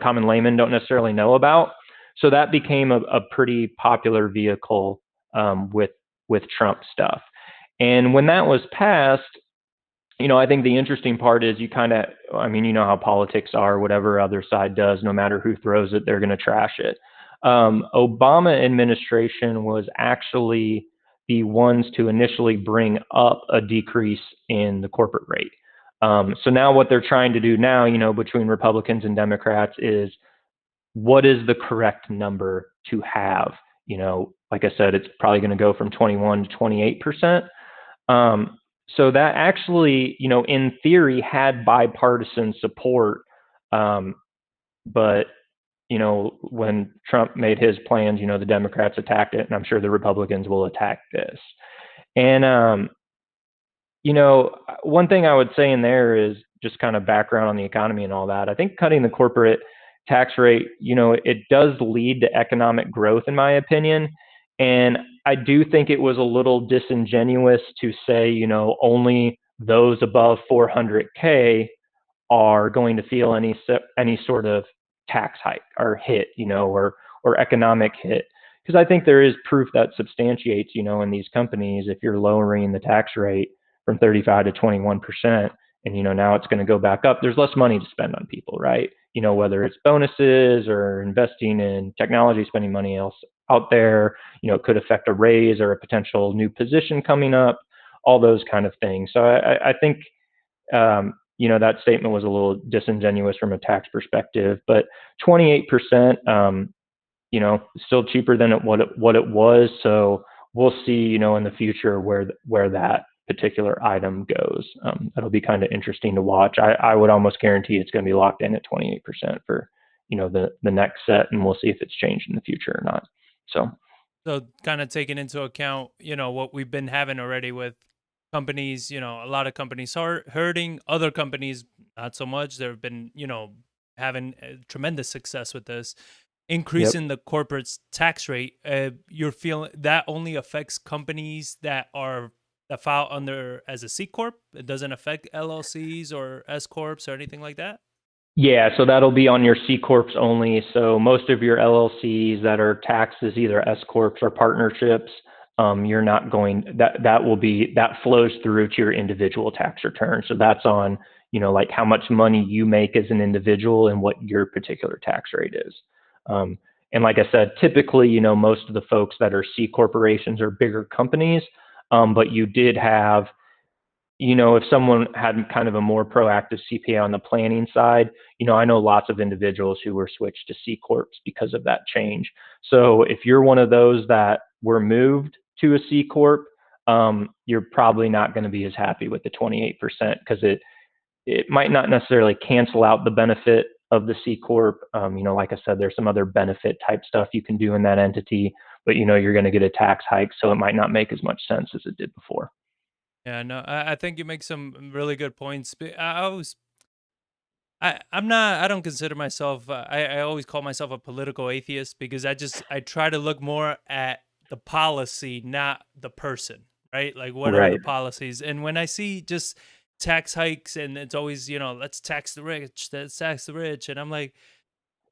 common laymen don't necessarily know about. So that became a pretty popular vehicle with Trump stuff. And when that was passed, I think the interesting part is how politics are, whatever other side does, no matter who throws it, they're going to trash it. Obama administration was actually the ones to initially bring up a decrease in the corporate rate. So now what they're trying to do now, between Republicans and Democrats is what is the correct number to have? Like I said, it's probably going to go from 21 to 28%. So that actually, in theory, had bipartisan support. But, when Trump made his plans, the Democrats attacked it, and I'm sure the Republicans will attack this. And, one thing I would say in there is just kind of background on the economy and all that. I think cutting the corporate tax rate, it does lead to economic growth, in my opinion. And I do think it was a little disingenuous to say, only those above 400K are going to feel any sort of tax hike or hit, or economic hit. Because I think there is proof that substantiates, in these companies, if you're lowering the tax rate from 35 to 21%, and now it's going to go back up, there's less money to spend on people, right? Whether it's bonuses or investing in technology, spending money else out there, it could affect a raise or a potential new position coming up, all those kind of things. So I think that statement was a little disingenuous from a tax perspective, but 28%, still cheaper than what it was. So we'll see, in the future where that particular item goes. That'll be kind of interesting to watch. I would almost guarantee it's going to be locked in at 28% for, the next set, and we'll see if it's changed in the future or not. So kind of taking into account, what we've been having already with companies, a lot of companies are hurting, other companies not so much. They've been, having tremendous success with this. Increasing the corporate tax rate, you're feeling that only affects companies that file under as a C corp. It doesn't affect LLCs or S corps or anything like that. Yeah, so that'll be on your C corps only. So most of your LLCs that are taxed as either S corps or partnerships, you're not going that flows through to your individual tax return. So that's on like how much money you make as an individual and what your particular tax rate is. And like I said, typically, most of the folks that are C corporations are bigger companies, but you did have, if someone had kind of a more proactive CPA on the planning side, I know lots of individuals who were switched to C corps because of that change. So if you're one of those that were moved to a C corp, you're probably not going to be as happy with the 28% because it might not necessarily cancel out the benefit of the C corp. Like I said, there's some other benefit type stuff you can do in that entity, but you're going to get a tax hike, so it might not make as much sense as it did before. Yeah, no, I think you make some really good points. I was I don't consider myself. I always call myself a political atheist because I try to look more at the policy, not the person. Right? Like what are the Right. policies? And when I see just tax hikes, and it's always let's tax the rich, let's tax the rich, and I'm like,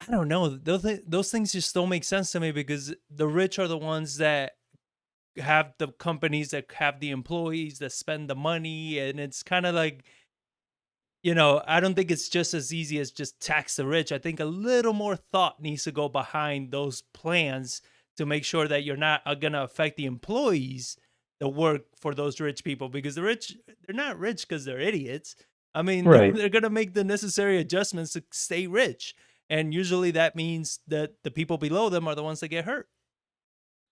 I don't know. Those things just don't make sense to me because the rich are the ones that have the companies that have the employees that spend the money, and it's kind of like, I don't think it's just as easy as just tax the rich. I think a little more thought needs to go behind those plans to make sure that you're not going to affect the employees that work for those rich people, because the rich, they're not rich because they're idiots. I mean, Right. they're going to make the necessary adjustments to stay rich. And usually that means that the people below them are the ones that get hurt.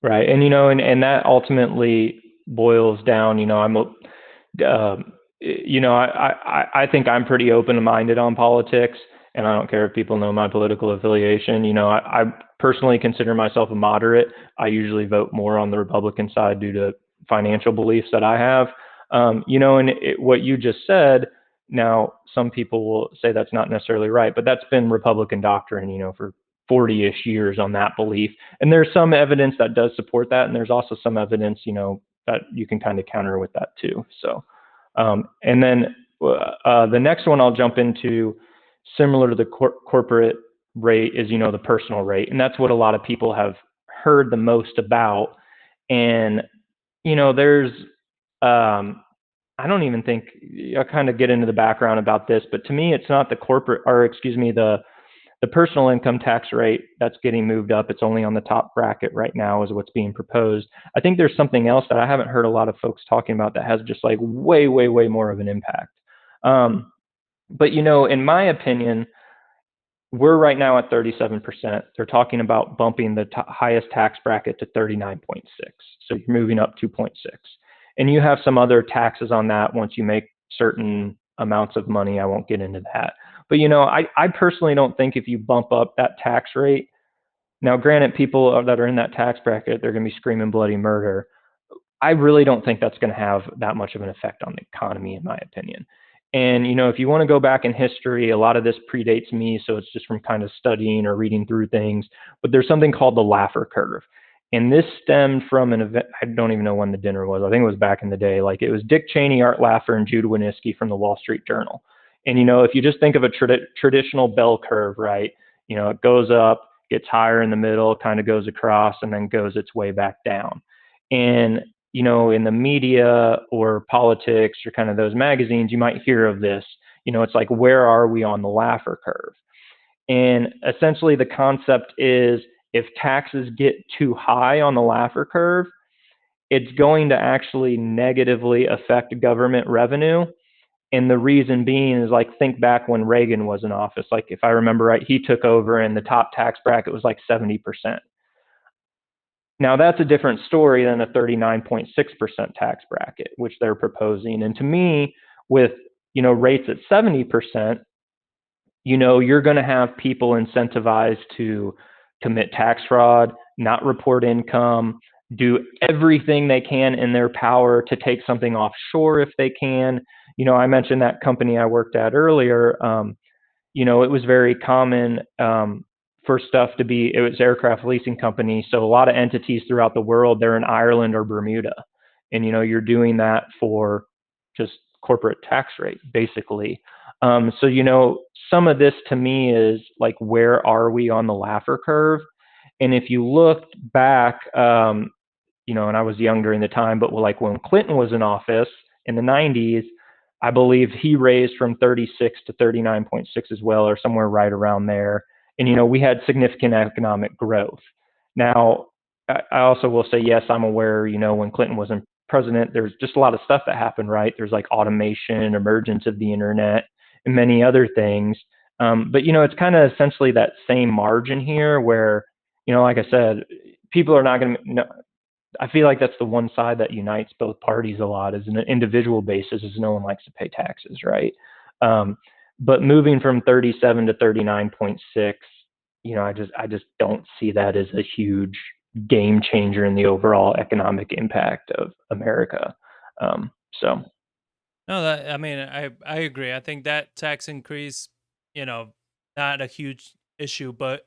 Right. And and that ultimately boils down, I think I'm pretty open-minded on politics, and I don't care if people know my political affiliation. I personally consider myself a moderate. I usually vote more on the Republican side due to financial beliefs that I have. And what you just said, now some people will say that's not necessarily right, but that's been Republican doctrine, for 40-ish years on that belief. And there's some evidence that does support that, and there's also some evidence, that you can kind of counter with that too. So. And then the next one I'll jump into, similar to the corporate rate, is the personal rate, and that's what a lot of people have heard the most about. And there's I don't even think I'll kind of get into the background about this, but to me, it's not the corporate, or excuse me, the personal income tax rate that's getting moved up. It's only on the top bracket right now is what's being proposed. I think there's something else that I haven't heard a lot of folks talking about that has just like way, way, way more of an impact. But in my opinion, we're right now at 37%. They're talking about bumping the highest tax bracket to 39.6. So you're moving up 2.6. And you have some other taxes on that once you make certain amounts of money. I won't get into that. But I personally don't think if you bump up that tax rate, now granted, people that are in that tax bracket, they're going to be screaming bloody murder. I really don't think that's going to have that much of an effect on the economy, in my opinion. And if you want to go back in history, a lot of this predates me, so it's just from kind of studying or reading through things. But there's something called the Laffer curve, and this stemmed from an event. I don't even know when the dinner was. I think it was back in the day. Like it was Dick Cheney, Art Laffer, and Judah Wanniski from the Wall Street Journal. And if you just think of a traditional bell curve, right? It goes up, gets higher in the middle, kind of goes across, and then goes its way back down. And in the media or politics or kind of those magazines, you might hear of this. It's like, where are we on the Laffer curve? And essentially, the concept is if taxes get too high on the Laffer curve, it's going to actually negatively affect government revenue. And the reason being is, like, think back when Reagan was in office. Like, if I remember right, he took over and the top tax bracket was like 70%. Now, that's a different story than a 39.6% tax bracket, which they're proposing. And to me, with rates at 70%, you're going to have people incentivized to commit tax fraud, not report income, do everything they can in their power to take something offshore if they can. I mentioned that company I worked at earlier. It was very common for stuff to be, it was aircraft leasing company. So a lot of entities throughout the world, they're in Ireland or Bermuda. And, you're doing that for just corporate tax rate, basically. So, some of this to me is like, where are we on the Laffer curve? And if you looked back, and I was young during the time, but like when Clinton was in office in the 90s, I believe he raised from 36 to 39.6 as well, or somewhere right around there. And, we had significant economic growth. Now, I also will say, yes, I'm aware, when Clinton was in president, there's just a lot of stuff that happened, right? There's like automation, emergence of the internet, and many other things. But, it's kind of essentially that same margin here where, like I said, people are not going to, I feel like that's the one side that unites both parties a lot, is an individual basis, is no one likes to pay taxes, right? But moving from 37 to 39.6, I just don't see that as a huge game changer in the overall economic impact of America. So No, that I mean, I agree. I think that tax increase you know, not a huge issue. But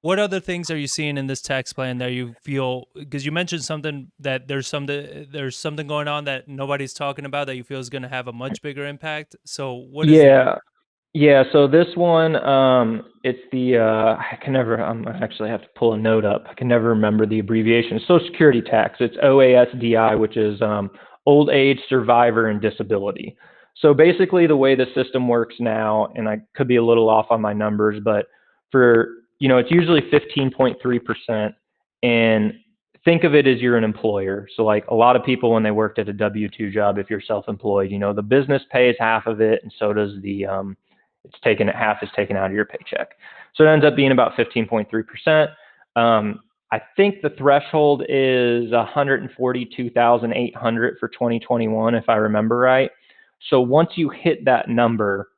what other things are you seeing in this tax plan that you feel, because you mentioned something that there's something going on that nobody's talking about that you feel is going to have a much bigger impact. So what is that? Yeah. Yeah, so this one, it's the I can never. I actually have to pull a note up. I can never remember the abbreviation. Social Security tax. It's OASDI, which is Old Age, Survivor, and Disability. So basically, the way the system works now, and I could be a little off on my numbers, but for it's usually 15.3%, and think of it as you're an employer. So like a lot of people when they worked at a W-2 job, if you're self-employed, the business pays half of it, and so does the half is taken out of your paycheck. So it ends up being about 15.3%. I think the threshold is 142,800 for 2021, if I remember right. So once you hit that number,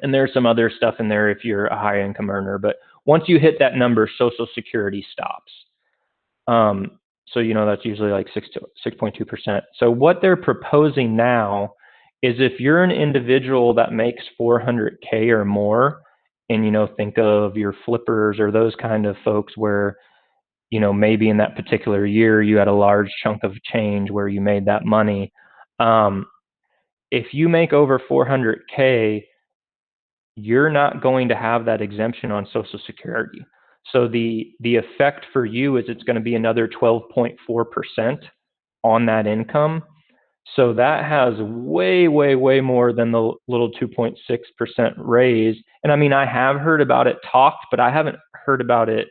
and there's some other stuff in there if you're a high income earner, but once you hit that number, Social Security stops. So that's usually like 6.2%. So what they're proposing now is if you're an individual that makes 400K or more, and think of your flippers or those kind of folks where maybe in that particular year you had a large chunk of change where you made that money. If you make over 400K, you're not going to have that exemption on Social Security. So the effect for you is it's going to be another 12.4% on that income. So that has way, way, way more than the little 2.6% raise. And I mean, I have heard about it talked, but I haven't heard about it,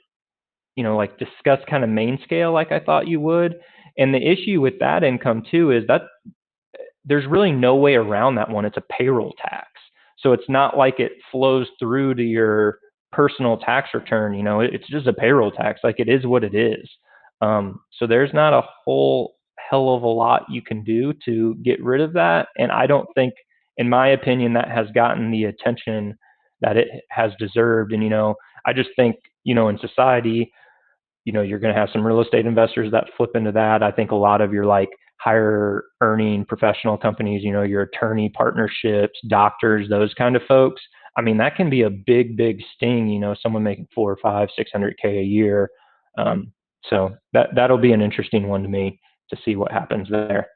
like discussed kind of main scale like I thought you would. And the issue with that income too is that there's really no way around that one. It's a payroll tax. So it's not like it flows through to your personal tax return. It's just a payroll tax. Like it is what it is. So there's not a whole hell of a lot you can do to get rid of that. And I don't think, in my opinion, that has gotten the attention that it has deserved. And, I just think, in society, you're going to have some real estate investors that flip into that. I think a lot of your like higher earning professional companies, your attorney partnerships, doctors, those kind of folks. I mean, that can be a big, big sting, someone making 4 or 5, 600K a year. So that'll be an interesting one to me to see what happens there.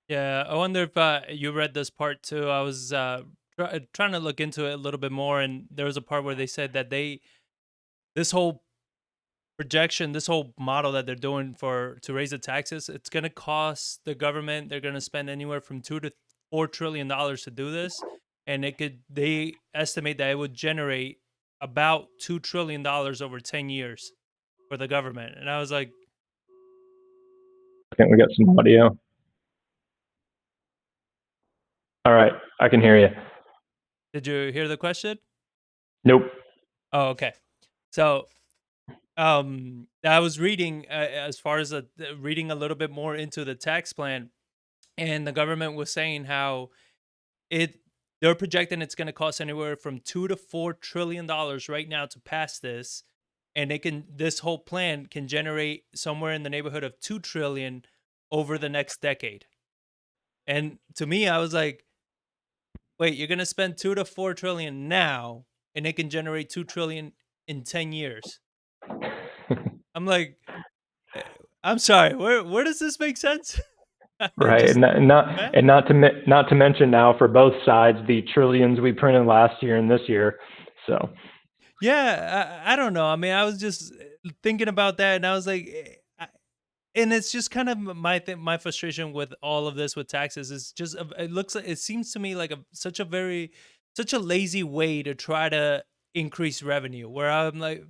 Yeah, I wonder if you read this part too. I was trying to look into it a little bit more, and there was a part where they said that this whole projection, this whole model that they're doing for to raise the taxes, it's going to cost the government. They're going to spend anywhere from $2 to $4 trillion to do this, and they estimate that it would generate about $2 trillion over 10 years for the government. And I was like, I think we got some audio. All right, I can hear you. did you hear the question? Nope. Oh, okay. So I was reading as far as reading a little bit more into the tax plan, and the government was saying how it they're projecting it's going to cost anywhere from $2 to $4 trillion right now to pass this, and this whole plan can generate somewhere in the neighborhood of 2 trillion over the next decade. And to me, I was like, wait, you're going to spend 2 to 4 trillion now, and it can generate 2 trillion in 10 years. I'm like, eh, I'm sorry, where does this make sense? It Right, just, and man. not to mention now for both sides the trillions we printed last year and this year. So Yeah, I don't know. I mean, I was just thinking about that, and I was like, and it's just kind of my frustration with all of this with taxes is just it looks like, it seems to me like such a lazy way to try to increase revenue. Where I'm like,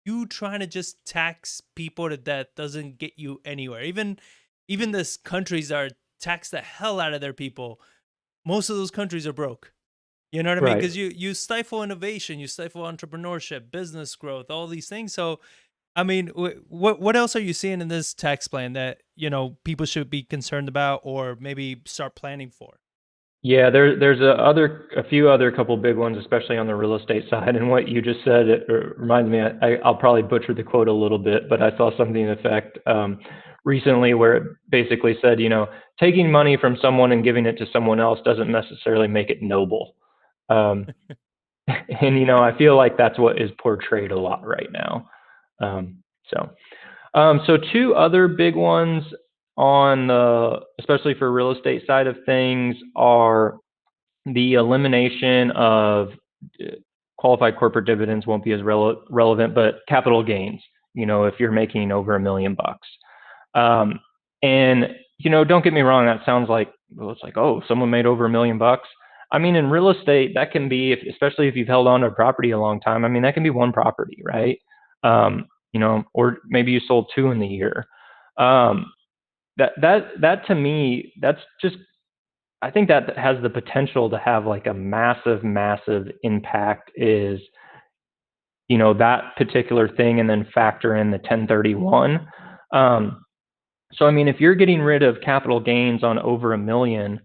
you trying to just tax people to death doesn't get you anywhere. Even this countries that are tax the hell out of their people, most of those countries are broke. You know what I mean? right. Because you stifle innovation, you stifle entrepreneurship, business growth, all these things. So, I mean, what else are you seeing in this tax plan that people should be concerned about or maybe start planning for? Yeah, there's a few other couple big ones, especially on the real estate side. And what you just said, it reminds me. I'll probably butcher the quote a little bit, but I saw something in effect recently where it basically said, taking money from someone and giving it to someone else doesn't necessarily make it noble. Um, And I feel like that's what is portrayed a lot right now. Um, so two other big ones on especially for real estate side of things, are the elimination of qualified corporate dividends won't be as relevant, but capital gains, if you're making over $1 million. Um, and, don't get me wrong, that sounds like, well, it's like, oh, someone made over $1 million. I mean, in real estate, that can be, especially if you've held on to a property a long time, I mean, that can be one property, right? Or maybe you sold two in the year. That to me, that's just, I think that has the potential to have like a massive, massive impact, is, that particular thing, and then factor in the 1031. So, I mean, if you're getting rid of capital gains on over $1 million,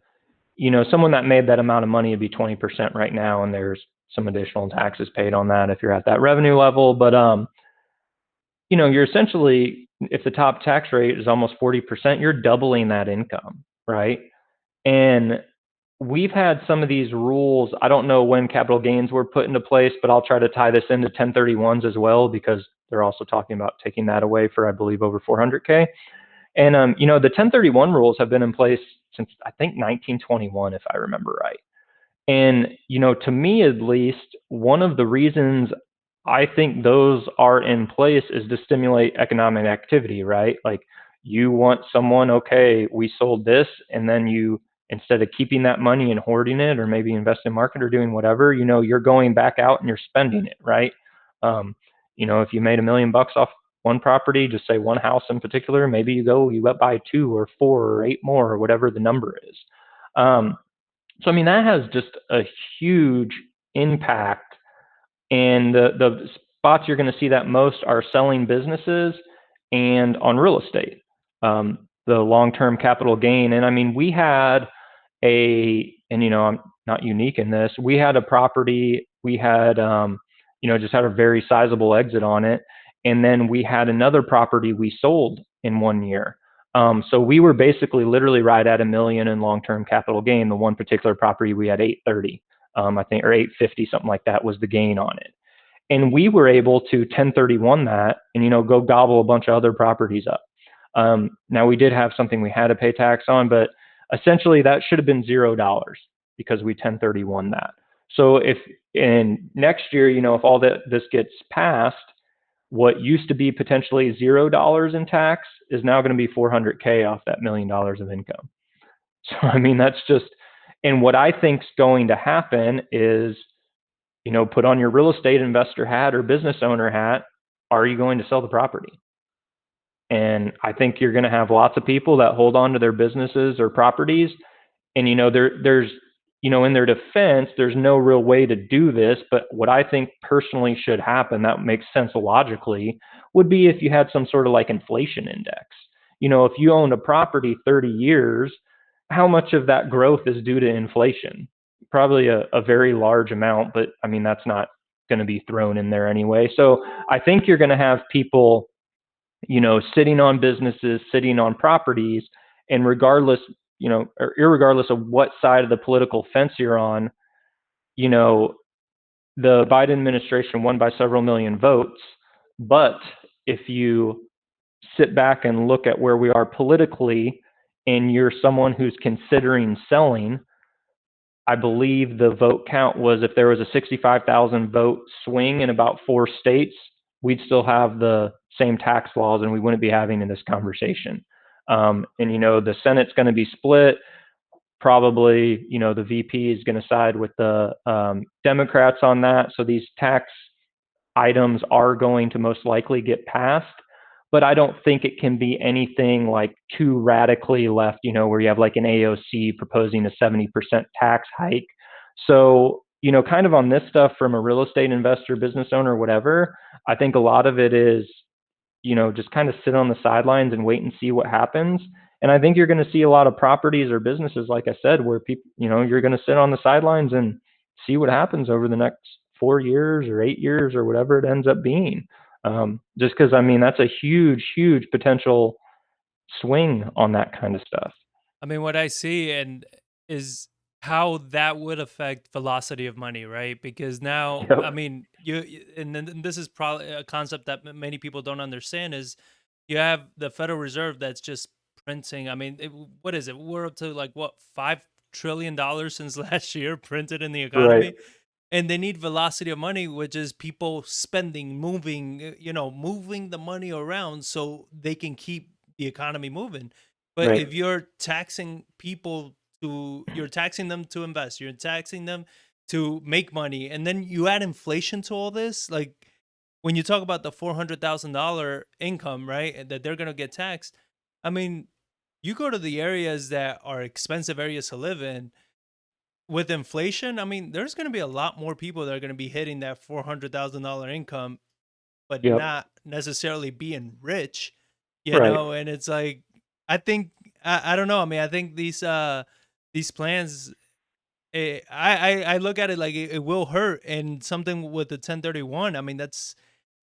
someone that made that amount of money would be 20% right now, and there's some additional taxes paid on that if you're at that revenue level. But, you're essentially, if the top tax rate is almost 40%, you're doubling that income, right? And we've had some of these rules. I don't know when capital gains were put into place, but I'll try to tie this into 1031s as well, because they're also talking about taking that away for, I believe, over 400K. And, the 1031 rules have been in place since, I think, 1921, if I remember right. And, to me at least, one of the reasons I think those are in place is to stimulate economic activity, right? Like, you want someone, okay, we sold this, and then you, instead of keeping that money and hoarding it, or maybe invest in market or doing whatever, you're going back out and you're spending it, right? If you made $1 million off one property, just say one house in particular, maybe you buy two or four or eight more, or whatever the number is. So, I mean, that has just a huge impact. And the spots you're going to see that most are selling businesses and on real estate, the long-term capital gain. And I mean, we had I'm not unique in this. We had a property, we had, just had a very sizable exit on it. And then we had another property we sold in 1 year. So we were basically literally right at $1 million in long-term capital gain. The one particular property we had 830, I think, or 850, something like that was the gain on it. And we were able to 1031 that and, go gobble a bunch of other properties up. Now we did have something we had to pay tax on, but essentially that should have been $0 because we 1031 that. So if in next year, if all this gets passed, what used to be potentially $0 in tax is now going to be 400K off that $1 million of income. So, I mean, that's just, and what I think's going to happen is, put on your real estate investor hat or business owner hat. Are you going to sell the property? And I think you're going to have lots of people that hold on to their businesses or properties. And, there's, in their defense, there's no real way to do this. But what I think personally should happen, that makes sense logically, would be if you had some sort of like inflation index. If you owned a property 30 years, how much of that growth is due to inflation? Probably a very large amount, but I mean, that's not going to be thrown in there anyway. So I think you're going to have people, sitting on businesses, sitting on properties, and regardless, or irregardless of what side of the political fence you're on, the Biden administration won by several million votes. But if you sit back and look at where we are politically, and you're someone who's considering selling, I believe the vote count was, if there was a 65,000 vote swing in about 4 states, we'd still have the same tax laws and we wouldn't be having this conversation. And, the Senate's going to be split. Probably, the VP is going to side with the Democrats on that. So these tax items are going to most likely get passed. But I don't think it can be anything like too radically left, where you have like an AOC proposing a 70% tax hike. So, kind of on this stuff from a real estate investor, business owner, whatever, I think a lot of it is, just kind of sit on the sidelines and wait and see what happens. And I think you're going to see a lot of properties or businesses, like I said, where people, you're going to sit on the sidelines and see what happens over the next 4 years or 8 years or whatever it ends up being. Just because, I mean, that's a huge, huge potential swing on that kind of stuff. I mean, what I see and is how that would affect velocity of money, right? Because now, I Yep. mean, and then this is probably a concept that many people don't understand is you have the Federal Reserve that's just printing. I mean, what is it? We're up to like what, $5 trillion since last year printed in the Right. economy, and they need velocity of money, which is people spending, moving, moving the money around so they can keep the economy moving. But Right. if you're taxing people you're taxing them to invest, you're taxing them to make money, and then you add inflation to all this, like when you talk about the $400,000 income, right, and that they're gonna get taxed. I mean, you go to the areas that are expensive areas to live in with inflation, I mean, there's going to be a lot more people that are going to be hitting that $400,000 income, but Yep. not necessarily being rich, Right. And it's like, I think, I don't know. I mean, I think these plans, I look at it like it will hurt, and something with the 1031. I mean, that's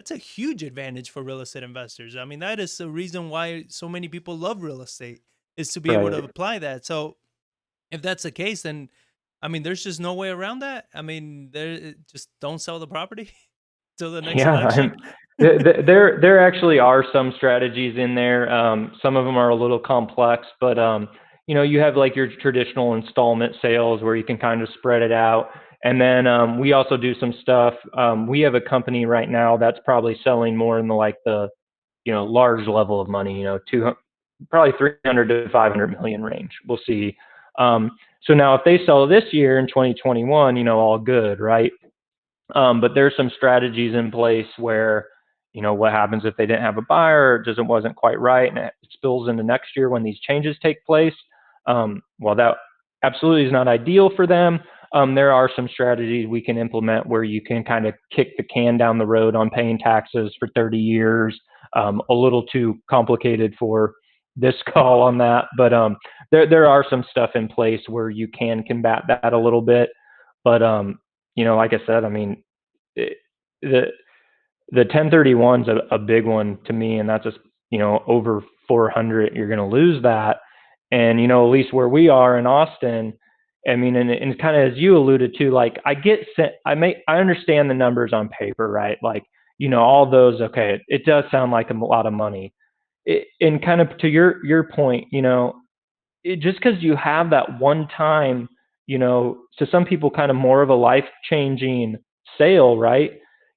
a huge advantage for real estate investors. I mean, that is the reason why so many people love real estate is to be able to Right. apply that. So if that's the case, then I mean, there's just no way around that. I mean, there just don't sell the property till the next Yeah, election. there actually are some strategies in there. Some of them are a little complex, but you have like your traditional installment sales where you can kind of spread it out. And then we also do some stuff. We have a company right now that's probably selling more in the like the large level of money. Probably 300 to 500 million range. We'll see. Um, so now if they sell this year in 2021, all good, right? But there's some strategies in place where, what happens if they didn't have a buyer, or it wasn't quite right, and it spills into next year when these changes take place. Well, that absolutely is not ideal for them. There are some strategies we can implement where you can kind of kick the can down the road on paying taxes for 30 years. A little too complicated for this call on that, but there are some stuff in place where you can combat that a little bit. But like I said, I mean, it, the the 1031's a big one to me, and that's just over 400. You're going to lose that, and at least where we are in Austin, I mean, and kind of as you alluded to, like I understand the numbers on paper, right? Like all those, okay, it does sound like a lot of money. And kind of to your point, just because you have that one time, to some people, kind of more of a life changing sale, right?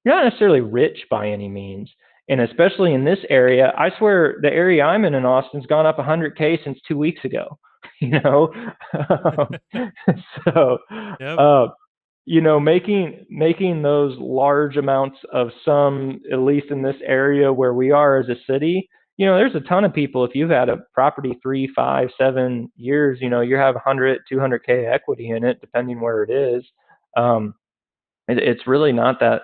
You're not necessarily rich by any means. And especially in this area, I swear the area I'm in Austin's gone up 100K since 2 weeks ago. you know, so Yep. uh, making those large amounts of some, at least in this area where we are as a city, there's a ton of people. If you've had a property 3, 5, 7 years, you have 100, 200K equity in it, depending where it is. Um, it's really not that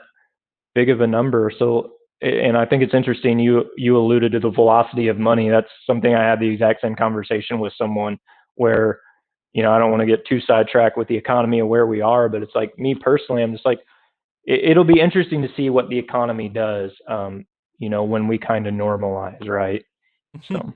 big of a number. So, and I think it's interesting. You alluded to the velocity of money. That's something I had the exact same conversation with someone where, I don't want to get too sidetracked with the economy of where we are, but it's like me personally, I'm just like, it'll be interesting to see what the economy does, when we kind of normalize, right? So,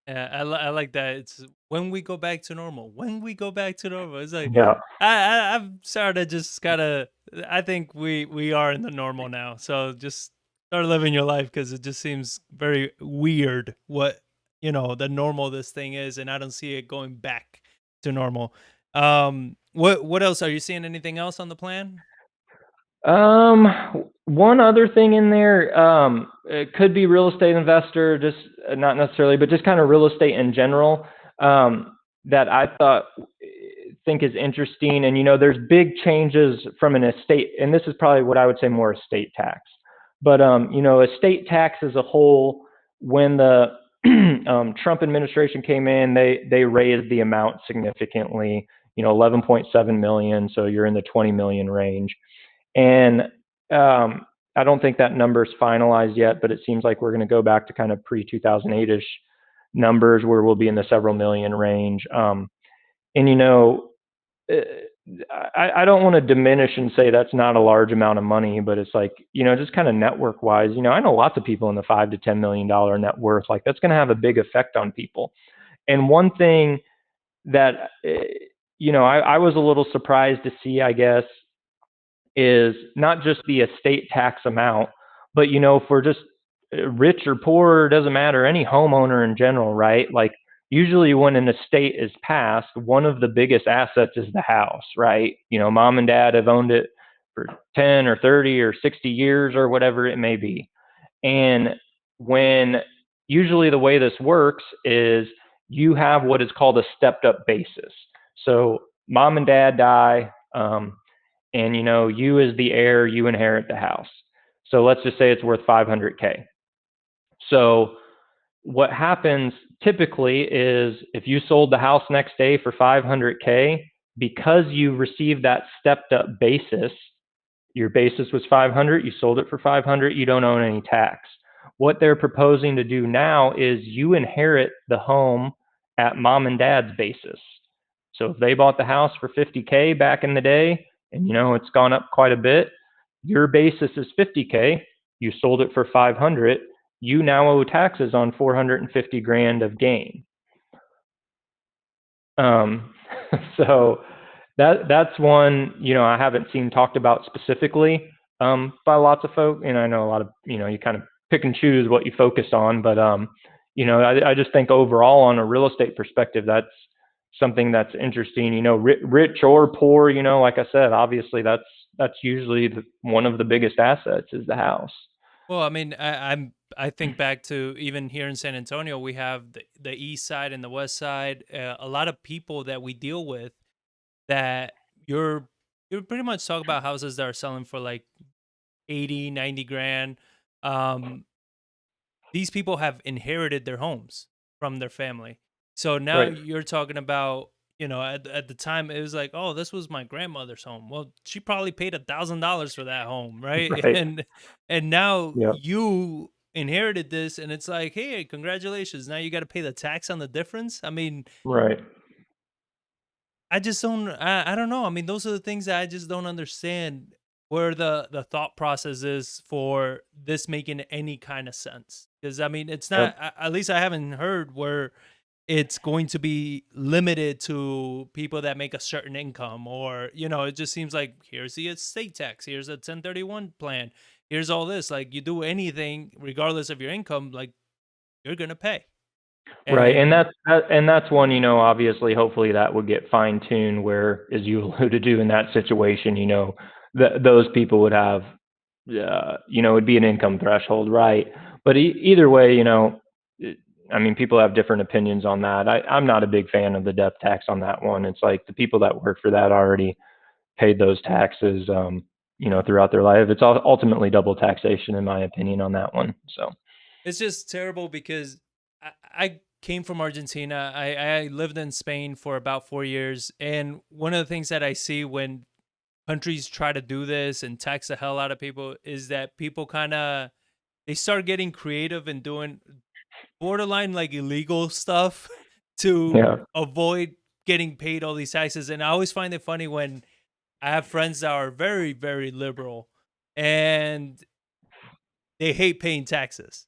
Yeah, I like that. It's when we go back to normal. When we go back to normal, it's like yeah, I'm starting to just gotta. I think we are in the normal now. So just start living your life because it just seems very weird what the normal this thing is, and I don't see it going back to normal. What else are you seeing? Anything else on the plan? one other thing in there, it could be real estate investor, just not necessarily, but just kind of real estate in general, that I think is interesting. And there's big changes from an estate, and this is probably what I would say more estate tax. But estate tax as a whole, when the Trump administration came in, they raised the amount significantly. 11.7 million, so you're in the 20 million range. And I don't think that number is finalized yet, but it seems like we're going to go back to kind of pre 2008 ish numbers where we'll be in the several million range. And uh, I don't want to diminish and say that's not a large amount of money, but it's like, just kind of network wise, I know lots of people in the $5 to $10 million net worth. Like that's going to have a big effect on people. And one thing that I was a little surprised to see, I guess, is not just the estate tax amount, but if we're just rich or poor, it doesn't matter, any homeowner in general, right? Like usually when an estate is passed, one of the biggest assets is the house, right? Mom and dad have owned it for 10 or 30 or 60 years or whatever it may be. And when usually the way this works is you have what is called a stepped up basis. So mom and dad die, and you as the heir, you inherit the house. So let's just say it's worth 500K. So what happens typically is if you sold the house next day for 500K, because you received that stepped up basis, your basis was 500, you sold it for 500, you don't own any tax. What they're proposing to do now is you inherit the home at mom and dad's basis. So if they bought the house for 50K back in the day, and it's gone up quite a bit, your basis is 50K, you sold it for 500, you now owe taxes on 450 grand of gain. Um, so that's one, I haven't seen talked about specifically by lots of folk, and I know a lot of, you kind of pick and choose what you focus on, but I just think overall on a real estate perspective, that's something that's interesting. Rich or poor, like I said, obviously that's usually one of the biggest assets is the house. Well, I mean, I think back to even here in San Antonio, we have the east side and the west side. A lot of people that we deal with that you're pretty much talking about houses that are selling for like 80, 90 grand. Um, these people have inherited their homes from their family. So now Right. you're talking about, at the time it was like, oh, this was my grandmother's home. Well, she probably paid $1,000 for that home, right? Right. And now Yeah. you inherited this, and it's like, hey, congratulations. Now you got to pay the tax on the difference. I mean, Right. I just don't. I don't know. I mean, those are the things that I just don't understand where the thought process is for this making any kind of sense. Because I mean, it's not. Yep. At least I haven't heard where it's going to be limited to people that make a certain income, or it just seems like here's the estate tax, here's a 1031 plan, here's all this. Like you do anything, regardless of your income, like you're gonna pay. Right, and And that's one, obviously, hopefully that would get fine tuned. Where, as you alluded to, in that situation, those people would have, it'd be an income threshold, right? But either way, I mean, people have different opinions on that. I'm not a big fan of the death tax on that one. It's like the people that work for that already paid those taxes, throughout their life. It's ultimately double taxation, in my opinion, on that one. So, it's just terrible because I came from Argentina. I lived in Spain for about 4 years. And one of the things that I see when countries try to do this and tax the hell out of people is that people kind of they start getting creative and doing borderline like illegal stuff to yeah, avoid getting paid all these taxes. And I always find it funny when I have friends that are very, very liberal and they hate paying taxes,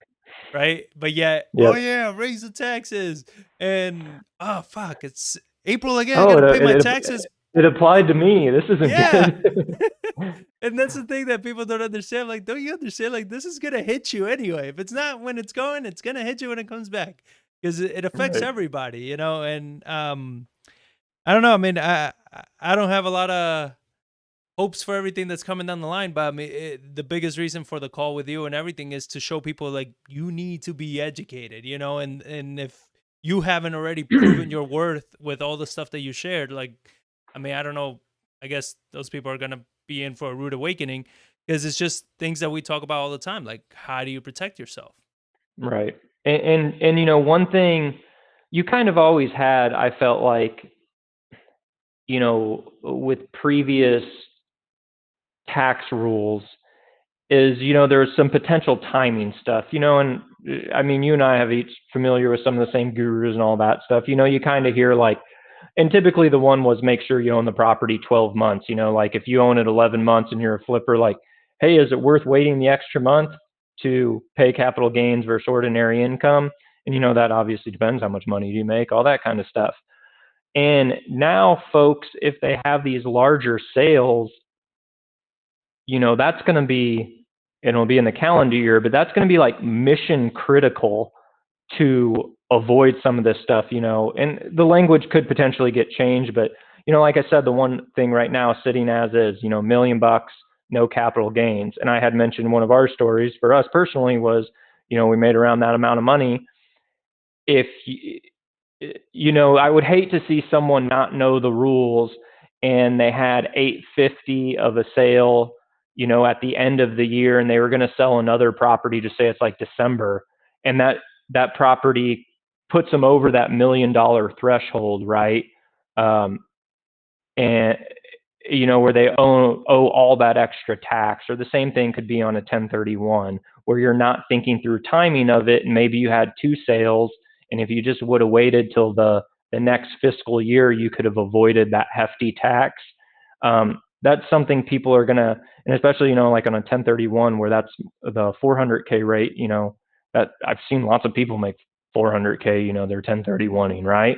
right? But yet, oh yep. yeah, raise the taxes. And oh fuck, it's April again. I Oh, gotta pay my taxes. it applied to me. This isn't Yeah. good. And that's the thing that people don't understand. Like, don't you understand? Like, this is gonna hit you anyway. If it's not when it's going, it's gonna hit you when it comes back. Because it affects Right. everybody, and I don't know. I mean, I don't have a lot of hopes for everything that's coming down the line. But I mean, the biggest reason for the call with you and everything is to show people like you need to be educated, and if you haven't already proven your worth with all the stuff that you shared, like, I mean, I don't know. I guess those people are gonna be in for a rude awakening because it's just things that we talk about all the time. Like, how do you protect yourself? Right. And one thing you kind of always had, I felt like, with previous tax rules is, there's some potential timing stuff, and I mean, you and I have each familiar with some of the same gurus and all that stuff. You kind of hear like, and typically the one was make sure you own the property 12 months, like if you own it 11 months and you're a flipper, like, hey, is it worth waiting the extra month to pay capital gains versus ordinary income? And that obviously depends how much money do you make, all that kind of stuff. And now folks, if they have these larger sales, that's going to be, it'll be in the calendar year, but that's going to be like mission critical to avoid some of this stuff, and the language could potentially get changed, but like I said, the one thing right now sitting as is, $1 million, no capital gains. And I had mentioned one of our stories for us personally was, we made around that amount of money. If I would hate to see someone not know the rules and they had 850 of a sale, at the end of the year, and they were going to sell another property to say it's like December, and that property puts them over that $1 million threshold, right? And where they owe all that extra tax, or the same thing could be on a 1031, where you're not thinking through timing of it, and maybe you had two sales, and if you just would have waited till the next fiscal year, you could have avoided that hefty tax. That's something people are gonna, and especially like on a 1031 where that's the 400K rate, that I've seen lots of people make 400K, they're 1031ing, right?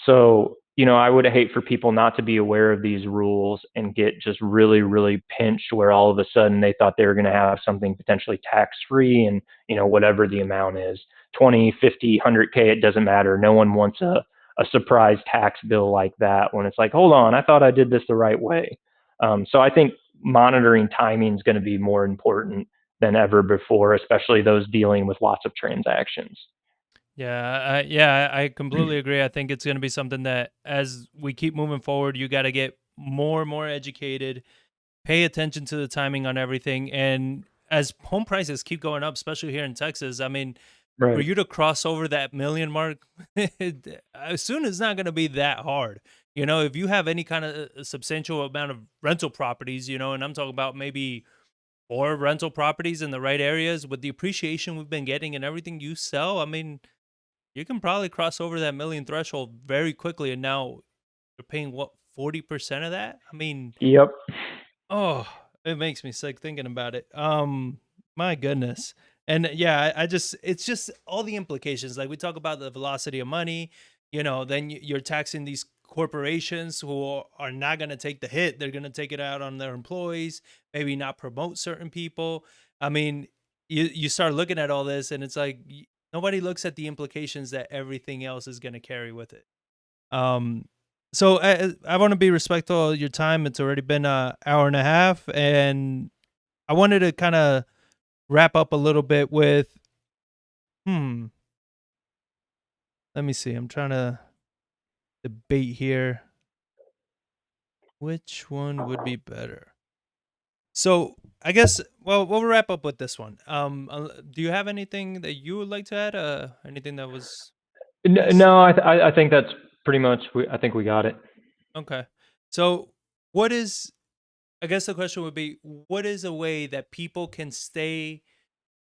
So, I would hate for people not to be aware of these rules and get just really, really pinched where all of a sudden they thought they were going to have something potentially tax free, and, whatever the amount is, 20, 50, 100K, it doesn't matter. No one wants a surprise tax bill like that when it's like, hold on, I thought I did this the right way. So I think monitoring timing is going to be more important than ever before, especially those dealing with lots of transactions. I completely agree. I think it's going to be something that as we keep moving forward, you got to get more and more educated, pay attention to the timing on everything. And as home prices keep going up, especially here in Texas, I mean, for Right. you to cross over that million mark, soon it's not going to be that hard. If you have any kind of substantial amount of rental properties, and I'm talking about maybe 4 rental properties in the right areas with the appreciation we've been getting and everything you sell, I mean, you can probably cross over that million threshold very quickly. And now you're paying what, 40% of that? I mean, Yep. oh, it makes me sick thinking about it. My goodness. And yeah, I just, it's just all the implications. Like we talk about the velocity of money, then you're taxing these corporations who are not going to take the hit. They're going to take it out on their employees, maybe not promote certain people. I mean, you start looking at all this and it's like nobody looks at the implications that everything else is going to carry with it. Um, so I want to be respectful of your time. It's already been an hour and a half, and I wanted to kind of wrap up a little bit with, hmm, let me see. I'm trying to debate here. Which one would be better? So I guess, well, we'll wrap up with this one. Do you have anything that you would like to add? Anything that was missed? No, I think that's pretty much. I think we got it. Okay. So what is, I guess the question would be, what is a way that people can stay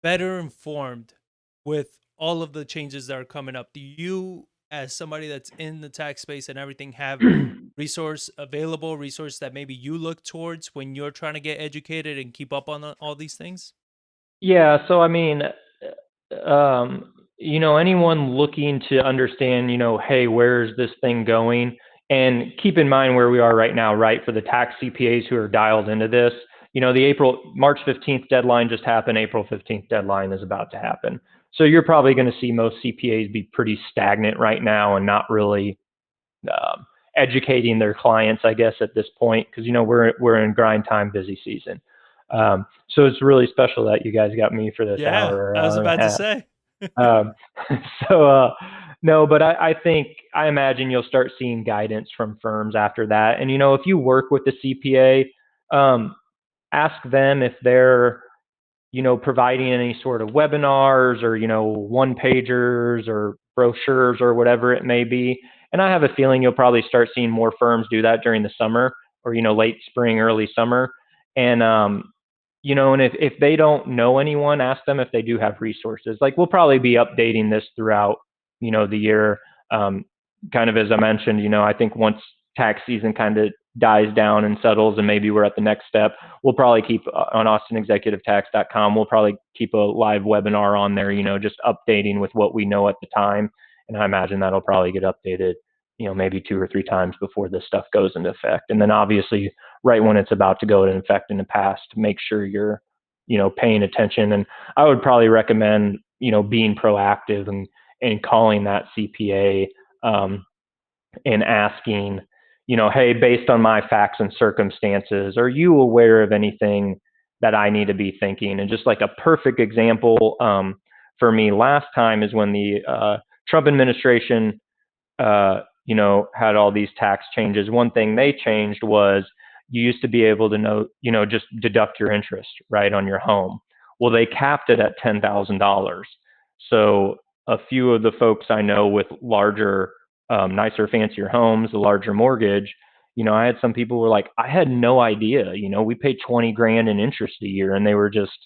better informed with all of the changes that are coming up? Do you, as somebody that's in the tax space and everything, have resource that maybe you look towards when you're trying to get educated and keep up on all these things? Yeah, so I mean, anyone looking to understand, hey, where's this thing going? And keep in mind where we are right now, right? For the tax CPAs who are dialed into this, the March 15th deadline just happened. April 15th deadline is about to happen. So you're probably going to see most CPAs be pretty stagnant right now and not really educating their clients, I guess, at this point, because we're in grind time, busy season. So it's really special that you guys got me for this hour Yeah, or I was hour and a about to half. say. Um, so no, but I imagine you'll start seeing guidance from firms after that. And if you work with the CPA, ask them if they're providing any sort of webinars or, one pagers or brochures or whatever it may be. And I have a feeling you'll probably start seeing more firms do that during the summer or, late spring, early summer. And, and if they don't know anyone, ask them if they do have resources. Like we'll probably be updating this throughout, the year. Kind of as I mentioned, I think once tax season kind of dies down and settles and maybe we're at the next step, we'll probably keep on austinexecutivetax.com, we'll probably keep a live webinar on there, just updating with what we know at the time. And I imagine that'll probably get updated maybe 2 or 3 times before this stuff goes into effect. And then obviously, right when it's about to go into effect in the past, make sure you're, paying attention. And I would probably recommend, being proactive and calling that CPA, and asking, hey, based on my facts and circumstances, are you aware of anything that I need to be thinking? And just like a perfect example, for me last time is when the Trump administration had all these tax changes. One thing they changed was you used to be able to know, just deduct your interest, right, on your home. Well, they capped it at $10,000. So a few of the folks I know with larger, nicer, fancier homes, a larger mortgage, I had some people who were like, I had no idea. We paid 20 grand in interest a year, and they were just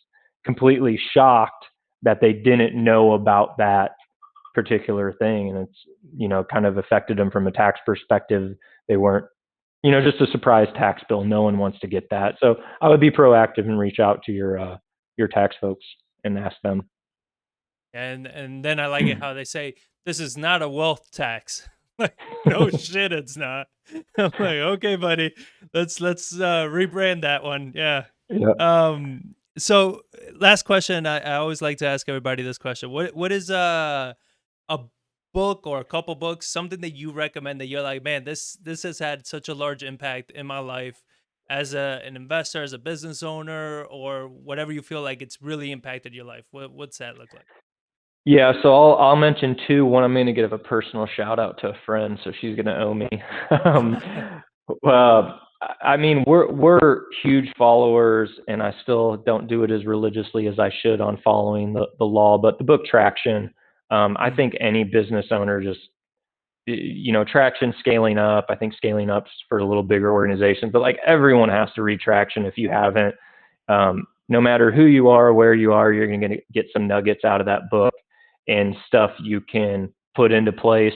completely shocked that they didn't know about that particular thing, and it's kind of affected them from a tax perspective. They weren't, just a surprise tax bill. No one wants to get that. So I would be proactive and reach out to your tax folks and ask them. And then I like it how they say this is not a wealth tax. Like, no shit, it's not. I'm like, okay, buddy, let's rebrand that one. Yeah. Yeah. So last question. I always like to ask everybody this question. What is a book or a couple books, something that you recommend that you're like, man, this has had such a large impact in my life as an investor, as a business owner, or whatever you feel like it's really impacted your life. What's that look like? Yeah, so I'll mention two. One, I'm going to give a personal shout out to a friend, so she's going to owe me. um, I mean, we're huge followers, and I still don't do it as religiously as I should on following the law. But the book Traction, I Mhm. think any business owner just, Traction, scaling up. I think scaling up's for a little bigger organizations, but like everyone has to read Traction if you haven't. No matter who you are, where you are, you're going to get some nuggets out of that book and stuff you can put into place.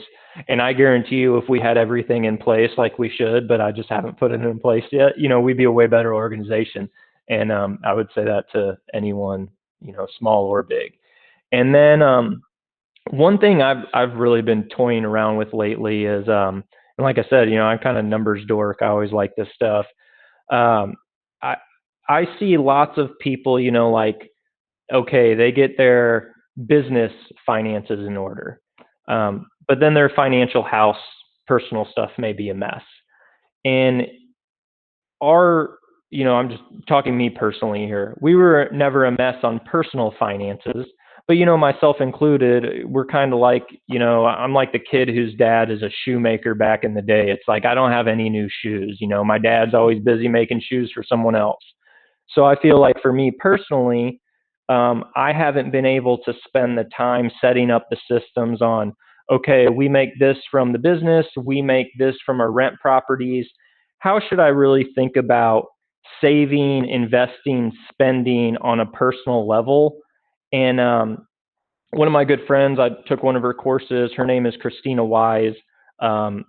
And I guarantee you, if we had everything in place like we should, but I just haven't put it in place yet, we'd be a way better organization. And I would say that to anyone, small or big. And then one thing I've really been toying around with lately is, and like I said, I'm kind of numbers dork. I always like this stuff. Um, I I see lots of people, like, okay, they get their business finances in order, but then their financial house, personal stuff may be a mess. And our, I'm just talking me personally here. We were never a mess on personal finances, but myself included, we're kind of like, I'm like the kid whose dad is a shoemaker back in the day. It's like I don't have any new shoes. My dad's always busy making shoes for someone else. So I feel like for me personally, I haven't been able to spend the time setting up the systems on, okay, we make this from the business, we make this from our rent properties. How should I really think about saving, investing, spending on a personal level? And one of my good friends, I took one of her courses. Her name is Christina Wise. Um,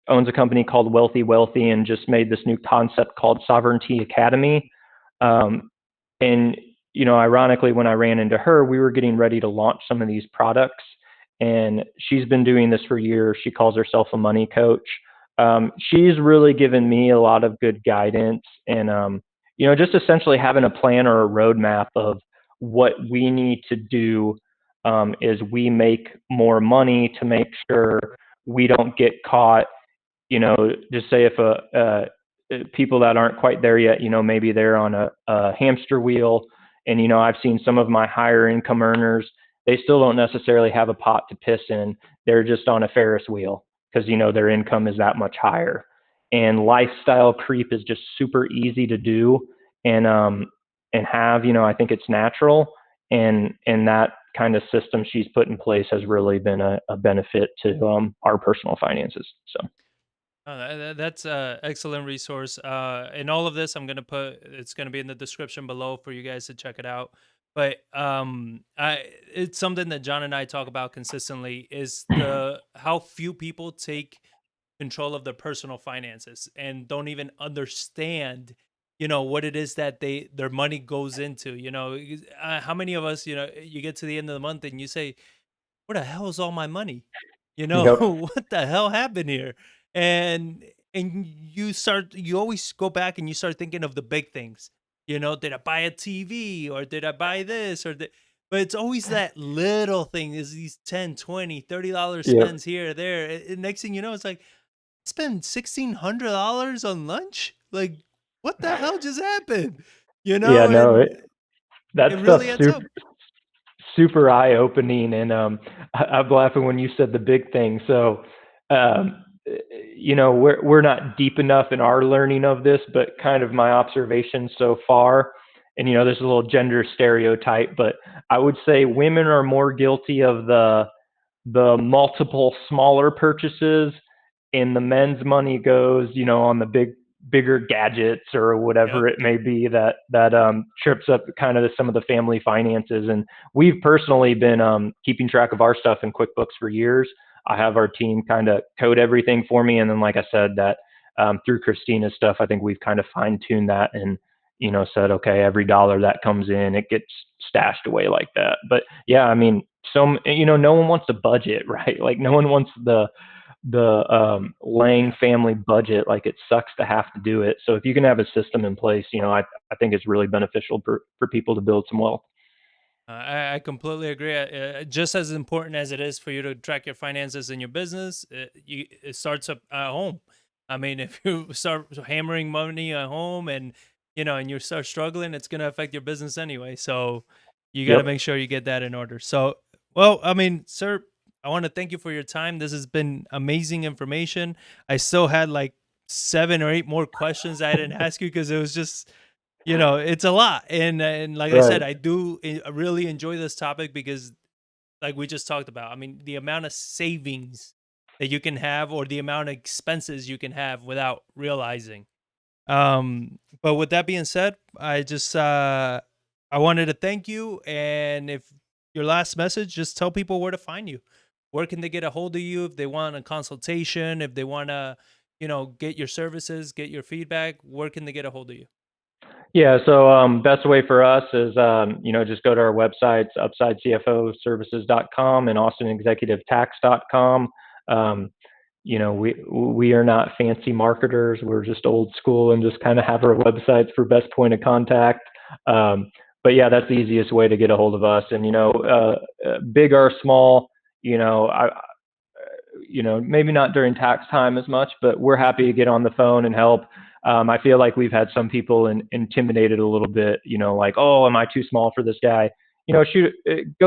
owns a company called Wealthy Wealthy and just made this new concept called Sovereignty Academy. Um, and ironically, when I ran into her, we were getting ready to launch some of these products, and she's been doing this for years. She calls herself a money coach. She's really given me a lot of good guidance, and just essentially having a plan or a roadmap of what we need to do is we make more money to make sure we don't get caught. Just say if people that aren't quite there yet, maybe they're on a hamster wheel. And, I've seen some of my higher income earners, they still don't necessarily have a pot to piss in. They're just on a Ferris wheel because, their income is that much higher. And lifestyle creep is just super easy to do and have, I think it's natural. And that kind of system she's put in place has really been a benefit to our personal finances. So. Oh, that's a excellent resource. And all of this, I'm gonna put. It's gonna be in the description below for you guys to check it out. But it's something that John and I talk about consistently. Is the how few people take control of their personal finances and don't even understand, what it is that their money goes into. How many of us, you get to the end of the month and you say, "Where the hell is all my money?" You know, Yep. what the hell happened here? And you always go back and you start thinking of the big things. You know, did I buy a TV or did I buy this but it's always that little thing is these 10, 20, $30 Yep. spends here or there. And next thing you know, it's like, spend $1,600 on lunch? Like, what the hell just happened? You Yeah, know, no, and that it stuff's really adds super up. super eye opening, and I'm laughing when you said the big thing. So, um, we're not deep enough in our learning of this, but kind of my observation so far, and there's a little gender stereotype, but I would say women are more guilty of the multiple smaller purchases, and the men's money goes, on the bigger gadgets or Yep. whatever it may be that trips up kind of some of the family finances. And we've personally been keeping track of our stuff in QuickBooks for years. I have our team kind of code everything for me, and then like I said, that through Christina's stuff, I think we've kind of fine tuned that and said, okay, every dollar that comes in, it gets stashed away like that. But yeah, I mean, no one wants a budget, right? Like no one wants the Lang Yeah. family budget. Like it sucks to have to do it. So if you can have a system in place, I think it's really beneficial for people to build some wealth. I completely agree. Just as important as it is for you to track your finances in your business, it starts up at home. I mean, if you start hammering money at home and you start struggling, it's going to affect your business anyway. So you got to Yep. make sure you get that in order. So, well, I mean, sir, I want to thank you for your time. This has been amazing information. I still had like 7 or 8 more questions I didn't ask you because it was just it's a lot, and like I said, Right. I really enjoy this topic because, like we just talked about, I mean, the amount of savings that you can have, or the amount of expenses you can have without realizing. But with that being said, I wanted to thank you, and if your last message, just tell people where to find you. Where can they get a hold of you if they want a consultation, if they want to, get your services, get your feedback? Where can they get a hold of you? Yeah, so best way for us is just go to our websites, UpsideCFOservices.com and AustinExecutiveTax.com. Um, we are not fancy marketers. We're just old school and just kind of have our websites for best point of contact. But yeah, that's the easiest way to get a hold of us. And big or small, I maybe not during tax time as much, but we're happy to get on the phone and help. I feel like we've had some people intimidated a little bit, like, oh, am I too small for this guy? Go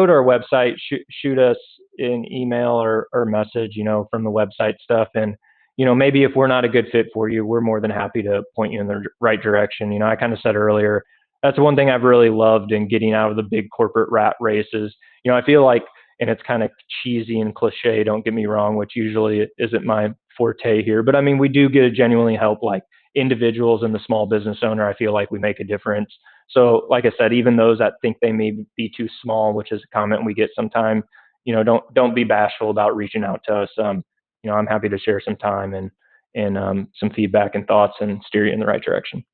to our website, shoot us an email or message, from the website stuff. And, maybe if we're not a good fit for you, we're more than happy to point you in the right direction. I kind of said earlier, that's one thing I've really loved in getting out of the big corporate rat races. I feel like, and it's kind of cheesy and cliche, don't get me wrong, which usually isn't my forte here, but I mean, we do get to genuinely help like individuals and the small business owner. I feel like we make a difference. So like I said, even those that think they may be too small, which is a comment we get sometime, don't be bashful about reaching out to us. I'm happy to share some time and some feedback and thoughts and steer you in the right direction.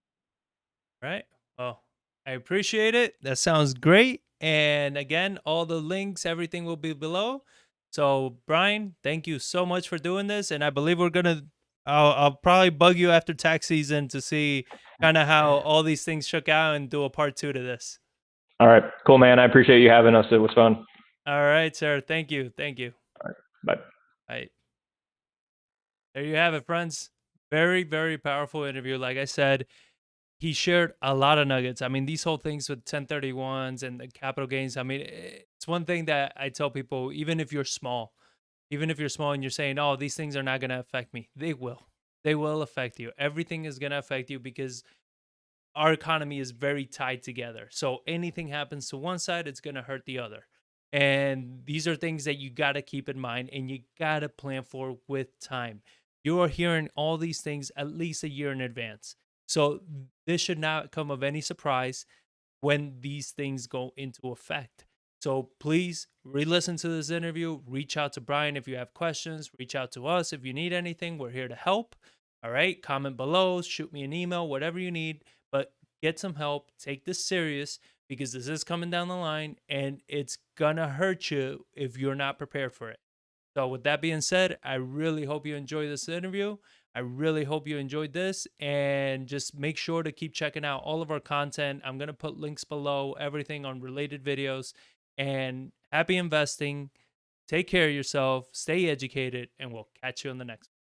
Right. Well, I appreciate it. That sounds great. And again, all the links, everything will be below. So, Brian, thank you so much for doing this. And I believe I'll probably bug you after tax season to see kind of how all these things shook out and do a part two to this. All right, cool, man. I appreciate you having us. It was fun. All right, sir. Thank you. Thank you. All right, bye. Bye. There you have it, friends. Very, very powerful interview. Like I said, he shared a lot of nuggets. I mean, these whole things with 1031s and the capital gains. I mean, it's one thing that I tell people, even if you're small and you're saying, oh, these things are not going to affect me, they will. They will affect you. Everything is going to affect you because our economy is very tied together. So anything happens to one side, it's going to hurt the other. And these are things that you got to keep in mind and you got to plan for with time. You are hearing all these things at least a year in advance. So this should not come of any surprise when these things go into effect. So please re-listen to this interview. Reach out to Brian if you have questions. Reach out to us if you need anything. We're here to help. All right. Comment below. Shoot me an email. Whatever you need. But get some help. Take this serious because this is coming down the line and it's gonna hurt you if you're not prepared for it. So with that being said, I really hope you enjoyed this interview. I really hope you enjoyed this, and just make sure to keep checking out all of our content. I'm going to put links below, everything on related videos, and happy investing. Take care of yourself, stay educated, and we'll catch you on the next one.